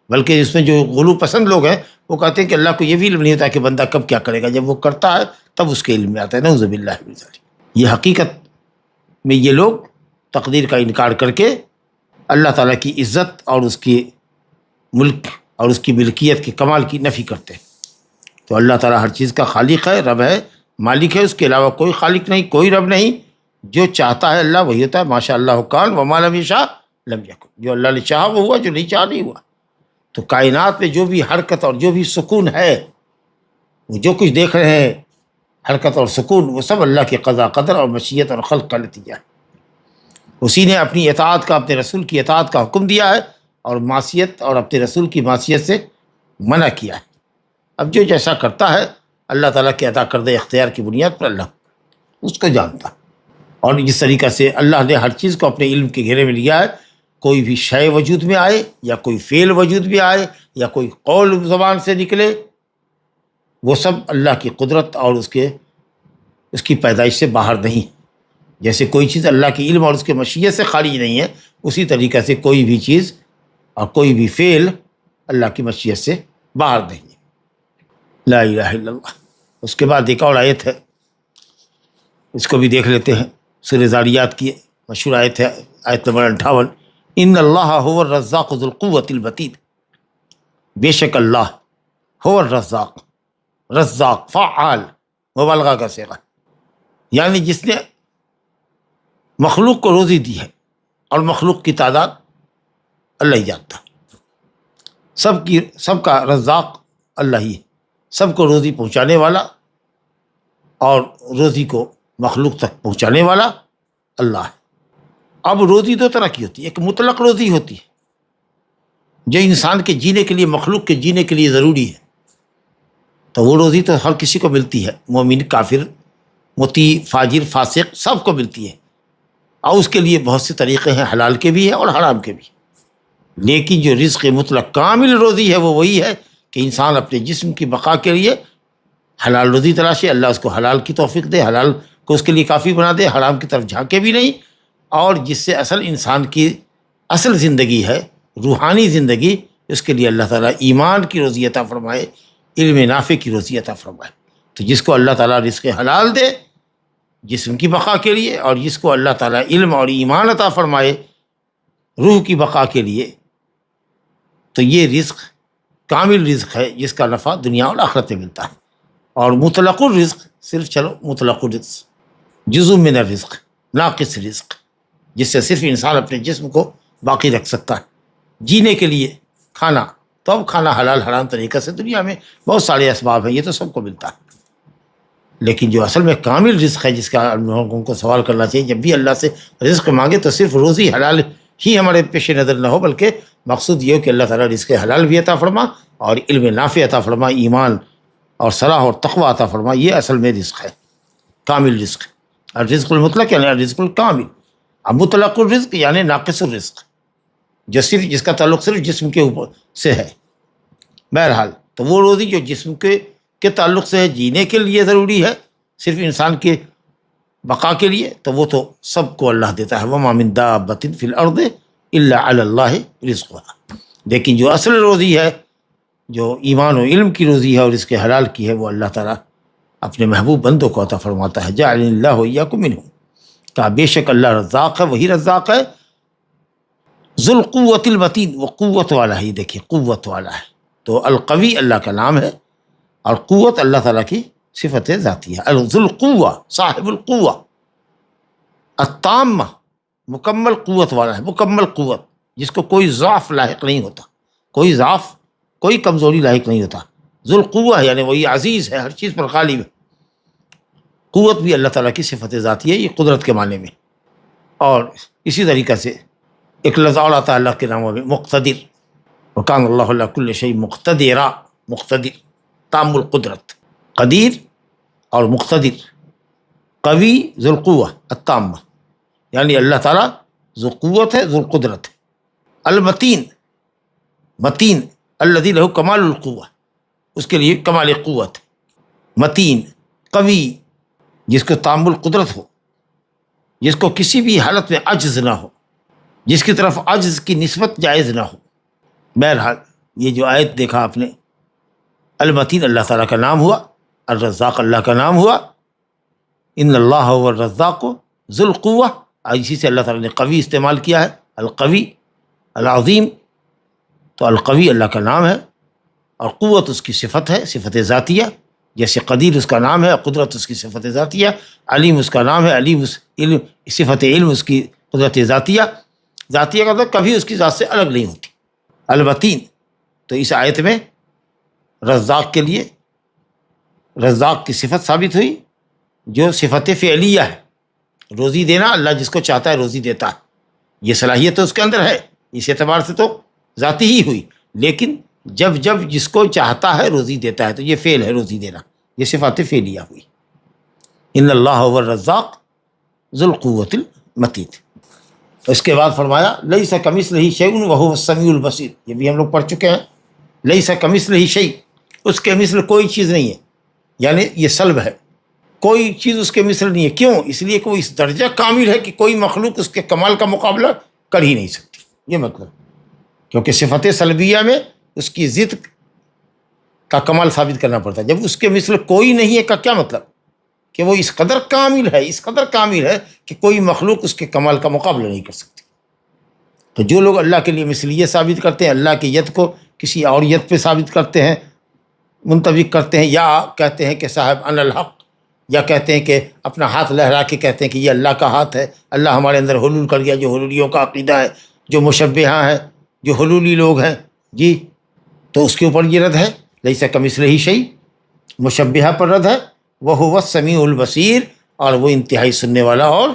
[SPEAKER 2] بلکہ اس میں جو غلو پسند لوگ ہیں وہ کہتے ہیں کہ اللہ کو یہ بھی علم نہیں ہوتا کہ بندہ کب کیا کرے گا، جب وہ کرتا ہے تب اس کے علم میں آتا ہے۔ نعوذ باللہ من ذالک۔ یہ حقیقت میں یہ لوگ تقدیر کا انکار کر کے اللہ تعالیٰ کی عزت اور اس کی ملک اور اس کی ملکیت کے کمال کی نفی کرتے ہیں۔ تو اللہ تعالیٰ ہر چیز کا خالق ہے، رب ہے، مالک ہے، اس کے علاوہ کوئی خالق نہیں، کوئی رب نہیں۔ جو چاہتا ہے اللہ وہی ہوتا ہے، ماشاء اللہ کان وما لم یشاء لم یکن، جو اللہ نے چاہا وہ ہوا، جو نہیں چاہا نہیں ہوا۔ تو کائنات میں جو بھی حرکت اور جو بھی سکون ہے، وہ جو کچھ دیکھ رہے ہیں حرکت اور سکون، وہ سب اللہ کے قضاء قدر اور مشیت اور خلق کا نتیجہ ہے۔ اسی نے اپنی اطاعت کا، اپنے رسول کی اطاعت کا حکم دیا ہے اور معصیت اور اپنے رسول کی معصیت سے منع کیا ہے۔ اب جو جیسا کرتا ہے اللہ تعالیٰ کے عطا کردہ اختیار کی بنیاد پر اللہ اس کو جانتا ہے۔ اور جس طریقہ سے اللہ نے ہر چیز کو اپنے علم کے گھیرے میں لیا ہے، کوئی بھی شے وجود میں آئے یا کوئی فعل وجود میں آئے یا کوئی قول زبان سے نکلے، وہ سب اللہ کی قدرت اور اس کی پیدائش سے باہر نہیں۔ جیسے کوئی چیز اللہ کے علم اور اس کے مشیت سے خارج نہیں ہے، اسی طریقہ سے کوئی بھی چیز اور کوئی بھی فعل اللہ کی مشیت سے باہر نہیں ہے۔ لا الہ الا اللہ۔ اس کے بعد ایک اور آیت ہے، اس کو بھی دیکھ لیتے ہیں، سورہ ذاریات کی مشہور آیت ہے، آیت نمبر 58، ان اللہ هو الرزاق ذو القوۃ المتین، بے شک اللہ هو الرزاق، رزاق فعال، مبالغہ کا صیغہ، یعنی جس نے مخلوق کو روزی دی ہے، اور مخلوق کی تعداد اللہ ہی جانتا، سب کا رزاق اللہ ہی ہے، سب کو روزی پہنچانے والا اور روزی کو مخلوق تک پہنچانے والا اللہ ہے۔ اب روزی دو طرح کی ہوتی ہے، ایک مطلق روزی ہوتی ہے جو انسان کے جینے کے لیے، مخلوق کے جینے کے لیے ضروری ہے، تو وہ روزی تو ہر کسی کو ملتی ہے، مومن، کافر، مطیع، فاجر، فاسق، سب کو ملتی ہے، اور اس کے لیے بہت سے طریقے ہیں، حلال کے بھی ہیں اور حرام کے بھی۔ لیکن جو رزق مطلق کامل روزی ہے وہ وہی ہے کہ انسان اپنے جسم کی بقا کے لیے حلال روزی تلاشے، اللہ اس کو حلال کی توفیق دے، حلال کو اس کے لیے کافی بنا دے، حرام کی طرف جھانکے بھی نہیں، اور جس سے اصل انسان کی اصل زندگی ہے، روحانی زندگی، اس کے لیے اللہ تعالیٰ ایمان کی روزی عطا فرمائے، علم نافع کی روزی عطا فرمائے۔ تو جس کو اللہ تعالیٰ رزق حلال دے جسم کی بقا کے لیے، اور جس کو اللہ تعالیٰ علم اور ایمان عطا فرمائے روح کی بقا کے لیے، تو یہ رزق کامل رزق ہے جس کا نفع دنیا اور آخرت میں ملتا ہے۔ اور مطلق الرزق صرف چلو مطلق الرزق، جزء من الرزق، ناقص رزق، جس سے صرف انسان اپنے جسم کو باقی رکھ سکتا ہے، جینے کے لیے کھانا، تو اب کھانا حلال حرام طریقے سے دنیا میں بہت سارے اسباب ہیں، یہ تو سب کو ملتا ہے، لیکن جو اصل میں کامل رزق ہے جس کا ہم لوگوں کو سوال کرنا چاہیے، جب بھی اللہ سے رزق مانگے تو صرف روزی حلال ہی ہمارے پیش نظر نہ ہو، بلکہ مقصود یہ ہو کہ اللہ تعالیٰ رزق حلال بھی عطا فرما اور علم نافع عطا فرما، ایمان اور صلاح اور تقوی عطا فرما، یہ اصل میں رزق ہے، کامل رزق۔ الرزق المطلق یعنی الرزق الکامل، اب مطلق الرزق یعنی ناقص الرزق، جو صرف جس کا تعلق صرف جسم کے اوپر سے ہے۔ بہرحال تو وہ روزی جو جسم کے تعلق سے ہے، جینے کے لیے ضروری ہے، صرف انسان کے بقا کے لیے، تو وہ تو سب کو اللہ دیتا ہے، وَمَا مِن دَابَّةٍ فِي الْأَرْضِ إِلَّا عَلَى اللَّهِ رِزْقُهَا۔ لیکن جو اصل روزی ہے، جو ایمان و علم کی روزی ہے اور اس کے حلال کی ہے، وہ اللہ تعالیٰ اپنے محبوب بندوں کو عطا فرماتا ہے۔ جَعَلَنِ اللَّهُ وَإِيَّاكُم مِّنْهُ، کہا بے شک اللہ رزاق ہے، وہی رزاق ہے، ذو القوۃ المتین، وہ قوت والا ہے، دیکھیے قوت والا ہے، تو القوی اللہ کا نام ہے، اور قوت اللہ تعالیٰ کی صفت ذاتی ہے، ذو القوہ، صاحب القوہ، التامہ، مکمل قوت والا ہے، مکمل قوت جس کو کوئی ضعف لاحق نہیں ہوتا، کوئی ضعف، کوئی کمزوری لاحق نہیں ہوتا، ذو القوہ یعنی وہی عزیز ہے، ہر چیز پر غالب ہے۔ قوت بھی اللہ تعالیٰ کی صفت ذاتی ہے، یہ قدرت کے معنی میں۔ اور اسی طریقے سے ایک لفظ اور آتا ہے اللہ کے ناموں میں، مقتدر، وکان اللہ علی کل شیء مقتدرا، مقتدر تام القدرت، قدیر اور مقتدر، قوی، ذو القوہ التامہ، یعنی اللہ تعالیٰ ذو قوت ہے، ذو القدرت ہے۔ المتین، متین، الذی لہ کمال القوہ، اس کے لیے کمال قوت ہے۔ متین، قوی، جس کو تام القدرت ہو، جس کو کسی بھی حالت میں عجز نہ ہو، جس کی طرف عجز کی نسبت جائز نہ ہو۔ بہرحال یہ جو آیت دیکھا آپ نے، المتین اللہ تعالیٰ کا نام ہوا، الرزاق اللہ کا نام ہوا، ان اللہ هو الرزاق ذو القوہ، اسی سے اللہ تعالیٰ نے قوی استعمال کیا ہے، القوی العظیم، تو القوی اللہ کا نام ہے، اور قوت اس کی صفت ہے، صفت ذاتیہ، جیسے قدیر اس کا نام ہے، قدرت اس کی صفت ذاتیہ، علیم اس کا نام ہے، علیم اس علم، صفت علم اس کی قدرت ذاتیہ، ذاتیہ کا مطلب کبھی اس کی ذات سے الگ نہیں ہوتی۔ المتین، تو اس آیت میں رزاق کے لیے رزاق کی صفت ثابت ہوئی جو صفت فعلیہ ہے، روزی دینا، اللہ جس کو چاہتا ہے روزی دیتا ہے، یہ صلاحیت تو اس کے اندر ہے، اس اعتبار سے تو ذاتی ہی ہوئی، لیکن جب جس کو چاہتا ہے روزی دیتا ہے، تو یہ فعل ہے روزی دینا، یہ صفات فعلیہ ہوئی۔ ان اللہ هو الرزاق ذو القوۃ المتین۔ اس کے بعد فرمایا لیس کمثلہ شیء وہو السمیع البصیر، یہ بھی ہم لوگ پڑھ چکے ہیں، لیس کمثلہ شیء، اس کے مثل کوئی چیز نہیں ہے، یعنی یہ سلب ہے، کوئی چیز اس کے مثل نہیں ہے، کیوں؟ اس لیے کہ وہ اس درجہ کامل ہے کہ کوئی مخلوق اس کے کمال کا مقابلہ کر ہی نہیں سکتی، یہ مطلب، کیونکہ صفت سلبیہ میں اس کی ضد کا کمال ثابت کرنا پڑتا ہے، جب اس کے مثل کوئی نہیں ہے کا کیا مطلب؟ کہ وہ اس قدر کامل ہے، اس قدر کامل ہے کہ کوئی مخلوق اس کے کمال کا مقابلہ نہیں کر سکتی۔ تو جو لوگ اللہ کے لیے مثلیت ثابت کرتے ہیں، اللہ کی ید کو کسی اور ید پہ ثابت کرتے ہیں، منطبق کرتے ہیں، یا کہتے ہیں کہ صاحب ان الحق، یا کہتے ہیں کہ اپنا ہاتھ لہرا کے کہتے ہیں کہ یہ اللہ کا ہاتھ ہے، اللہ ہمارے اندر حلول کر گیا، جو حلولیوں کا عقیدہ ہے، جو مشبہہ ہیں، جو حلولی لوگ ہیں جی، تو اس کے اوپر یہ رد ہے، لیس کمثلہ شیء، مشبہہ پر رد ہے، وہو السمیع البصیر، اور وہ انتہائی سننے والا اور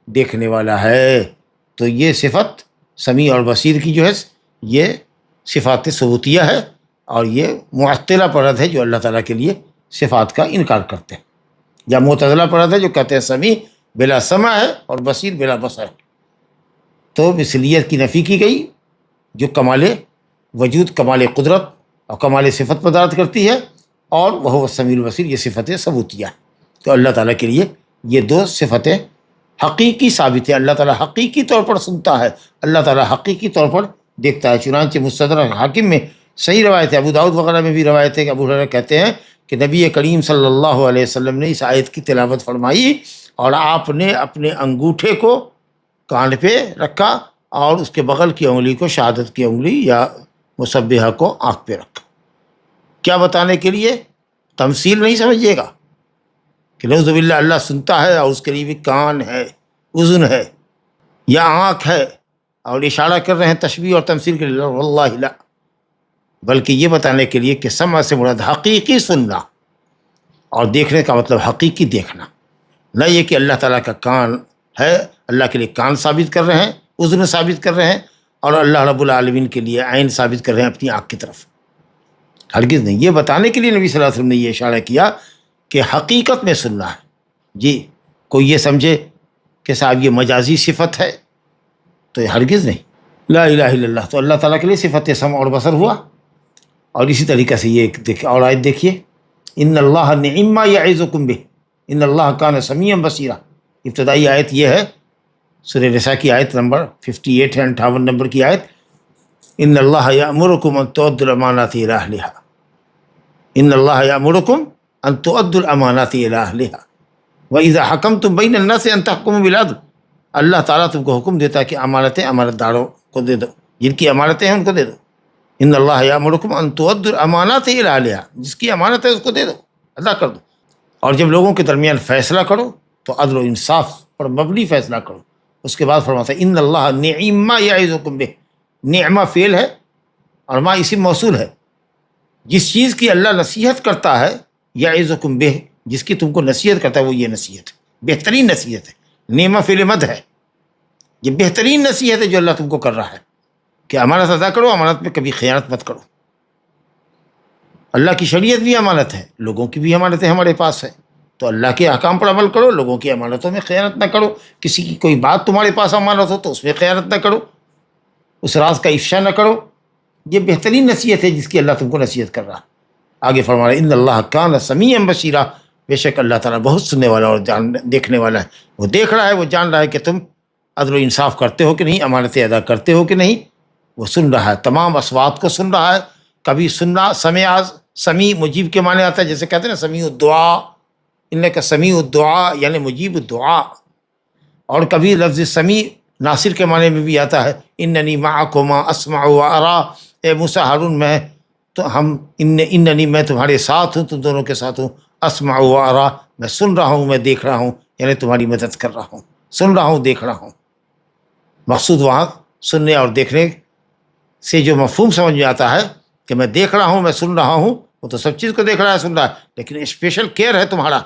[SPEAKER 2] دیکھنے والا ہے۔ تو یہ صفت سمیع اور بصیر کی جو ہے یہ صفات ثبوتیہ ہے، اور یہ معطلہ پر رد ہے جو اللہ تعالیٰ کے لیے صفات کا انکار کرتے ہیں، یا معتزلہ پر رد ہے جو کہتے ہیں سمیع بلا سمع ہے اور بصیر بلا بصر ہے۔ تو مثلیت کی نفی کی گئی جو کمال وجود، کمال قدرت اور کمال صفت پر دلالت کرتی ہے، اور وہ السمیع البصیر یہ صفت ثبوتیہ ہے۔ تو اللہ تعالیٰ کے لیے یہ دو صفتیں حقیقی ثابت ہے، اللہ تعالیٰ حقیقی طور پر سنتا ہے، اللہ تعالیٰ حقیقی طور پر دیکھتا ہے۔ چنانچہ مستدرک حاکم میں صحیح روایت ہے، ابو داؤد وغیرہ میں بھی روایت ہے کہ ابو ہریرہ کہتے ہیں کہ نبی کریم صلی اللہ علیہ وسلم نے اس آیت کی تلاوت فرمائی، اور آپ نے اپنے انگوٹھے کو کان پہ رکھا اور اس کے بغل کی انگلی کو، شہادت کی انگلی یا مسبحہ کو آنکھ پہ رکھا۔ کیا بتانے کے لیے؟ تمثیل نہیں سمجھیے گا کہ نعوذ باللہ اللہ سنتا ہے اور اس کے لیے بھی کان ہے، اذن ہے یا آنکھ ہے، اور اشارہ کر رہے ہیں تشبیہ اور تمثیل کے لیے، واللہ لا، بلکہ یہ بتانے کے لیے کہ سمع سے مراد حقیقی سننا، اور دیکھنے کا مطلب حقیقی دیکھنا، نہ یہ کہ اللہ تعالیٰ کا کان ہے، اللہ کے لیے کان ثابت کر رہے ہیں، اذن ثابت کر رہے ہیں، اور اللہ رب العالمین کے لیے عین ثابت کر رہے ہیں اپنی آنکھ کی طرف، ہرگز نہیں۔ یہ بتانے کے لیے نبی صلی اللہ علیہ وسلم نے یہ اشارہ کیا کہ حقیقت میں سننا ہے جی۔ کوئی یہ سمجھے کہ صاحب یہ مجازی صفت ہے، تو یہ ہرگز نہیں۔ لا الہ الا اللہ تو اللہ تعالیٰ کے لیے صفت سمع اور بصر ہوا۔ اور اسی طریقے سے یہ اور آیت دیکھیے، ان اللہ نعم ما یعظکم بہ ان اللہ کان سمیعا بصیرا۔ ابتدائی آیت یہ ہے، سورہ نساء کی آیت نمبر 58 ہے، 58 نمبر کی آیت، ان اللہ یأمرکم ان تؤدوا الامانات الی اہلہا، ان اللہ یأمرکم ان تؤدوا الامانات الی اہلہا واذا حکمتم بین الناس ان تحکموا بالعدل۔ اللہ تعالیٰ تم کو حکم دیتا ہے کہ امانتیں امانت داروں کو دے دو، جن کی امانتیں ہیں ان کو دے دو۔ ان اللہ یأمرکم ان تؤدوا الامانات الی اہلہا، جس کی امانت ہے اس کو دے دو، ادا کر دو۔ اور جب لوگوں کے درمیان فیصلہ کرو تو عدل و انصاف پر مبنی فیصلہ کرو۔ اس کے بعد فرماتا ہے ان اللہ نعم ما یعظکم بہ، نعمہ فعل ہے اور ما اسم موصول ہے، جس چیز کی اللہ نصیحت کرتا ہے، یعظکم بہ، جس کی تم کو نصیحت کرتا ہے، وہ یہ نصیحت ہے، بہترین نصیحت ہے۔ نعمہ فعل مد ہے، یہ بہترین نصیحت ہے جو اللہ تم کو کر رہا ہے کہ امانت ادا کرو، امانت میں کبھی خیانت مت کرو۔ اللہ کی شریعت بھی امانت ہے، لوگوں کی بھی امانتیں ہمارے پاس ہے، تو اللہ کے احکام پر عمل کرو، لوگوں کی امانتوں میں خیانت نہ کرو۔ کسی کی کوئی بات تمہارے پاس امانت ہو تو اس میں خیانت نہ کرو، اس راز کا افشا نہ کرو۔ یہ بہترین نصیحت ہے جس کی اللہ تم کو نصیحت کر رہا ہے۔ آگے فرما رہا ہے ان اللہ کان سمیعا بصیرا، بے شک اللہ تعالیٰ بہت سننے والا اور دیکھنے والا ہے، وہ دیکھ رہا ہے، وہ جان رہا ہے کہ تم عدل و انصاف کرتے ہو کہ نہیں، امانتیں ادا کرتے ہو کہ نہیں، وہ سن رہا ہے، تمام اصوات کو سن رہا ہے۔ کبھی سننا سمیع مجیب کے معنی آتا ہے، جیسے کہتے ہیں نا سمیع الدعا، انک سمیع الدعا یعنی مجیب الدعا، اور کبھی لفظ سمیع ناصر کے معنی میں بھی آتا ہے، اننی معکما اسمع و ارا، اے موسیٰ ہارون میں تو اننی میں تمہارے ساتھ ہوں، تم دونوں کے ساتھ ہوں، اسمع و ارا میں سن رہا ہوں، میں دیکھ رہا ہوں، یعنی تمہاری مدد کر رہا ہوں، سن رہا ہوں، دیکھ رہا ہوں۔ مقصود وہاں سننے اور دیکھنے سے جو مفہوم سمجھ میں آتا ہے کہ میں دیکھ رہا ہوں، میں سن رہا ہوں، وہ تو سب چیز کو دیکھ رہا ہے، سن رہا ہے، لیکن اسپیشل کیئر ہے تمہارا،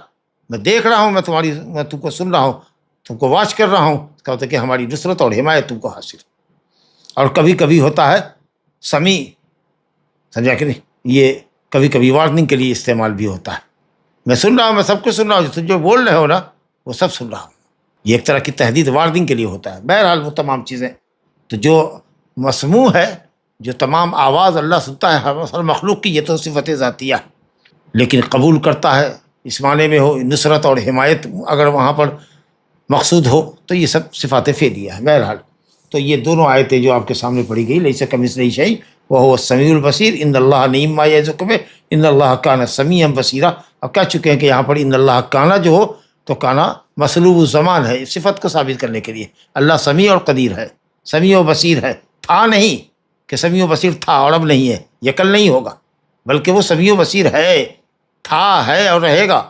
[SPEAKER 2] میں دیکھ رہا ہوں، میں تم کو سن رہا ہوں، تم کو واچ کر رہا ہوں، اس کا مطلب ہے کہ ہماری نصرت اور حمایت تم کو حاصل۔ اور کبھی کبھی ہوتا ہے سمیع، سمجھا کہ نہیں، یہ کبھی کبھی وارننگ کے لیے استعمال بھی ہوتا ہے، میں سن رہا ہوں، میں سب کچھ سن رہا ہوں، تم جو بول رہے ہو نا وہ سب سن رہا ہوں، یہ ایک طرح کی تہدید وارننگ کے لیے ہوتا ہے۔ بہرحال وہ تمام چیزیں تو جو مسموع ہے، جو تمام آواز اللہ سنتا ہے ہر مخلوق کی، یہ تو صفت ذاتیہ ہے، لیکن قبول کرتا ہے اس معنی میں ہو نصرت اور حمایت اگر وہاں پر مقصود ہو تو یہ سب صفات فعلیہ ہے۔ بہرحال تو یہ دونوں آیتیں جو آپ کے سامنے پڑھی گئی، لیس کمثلہ شیء وہو السمیع البصیر، ان اللہ نعم ما یعظکم بہ ان اللہ کان سمیعا بصیرا۔ اب کہہ چکے ہیں کہ یہاں پر ان اللہ کانا جو ہو تو کانا مسلوب الزمان ہے، صفت کو ثابت کرنے کے لیے۔ اللہ سمیع اور قدیر ہے، سمیع و بصیر ہے، تھا نہیں کہ سمیع و بصیر تھا اور اب نہیں ہے، یہ کل نہیں ہوگا، بلکہ وہ سمیع و بصیر ہے، تھا، ہے اور رہے گا۔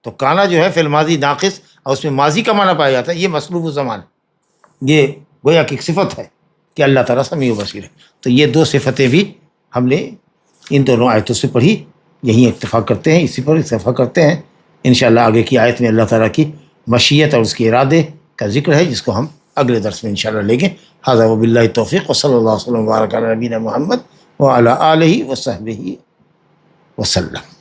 [SPEAKER 2] تو کانا جو ہے فی الماضی ناقص، اور اس میں ماضی کا معنی پایا جاتا ہے، یہ مسلوب الزمان، یہ گویا کہ ایک صفت ہے کہ اللہ تعالیٰ سمیع و بصیر ہے۔ تو یہ دو صفتیں بھی ہم نے ان دونوں آیتوں سے پڑھی، یہیں اکتفا کرتے ہیں، اسی پر اکتفا کرتے ہیں۔ انشاءاللہ آگے کی آیت میں اللہ تعالیٰ کی مشیت اور اس کے ارادے کا ذکر ہے، جس کو ہم اگلے درس میں انشاءاللہ لیں گے۔ ھذا وباللہ التوفیق وصلی اللہ وسلم وبارک علی نبینا محمد وعلی آلہ وصحبہ وسلم۔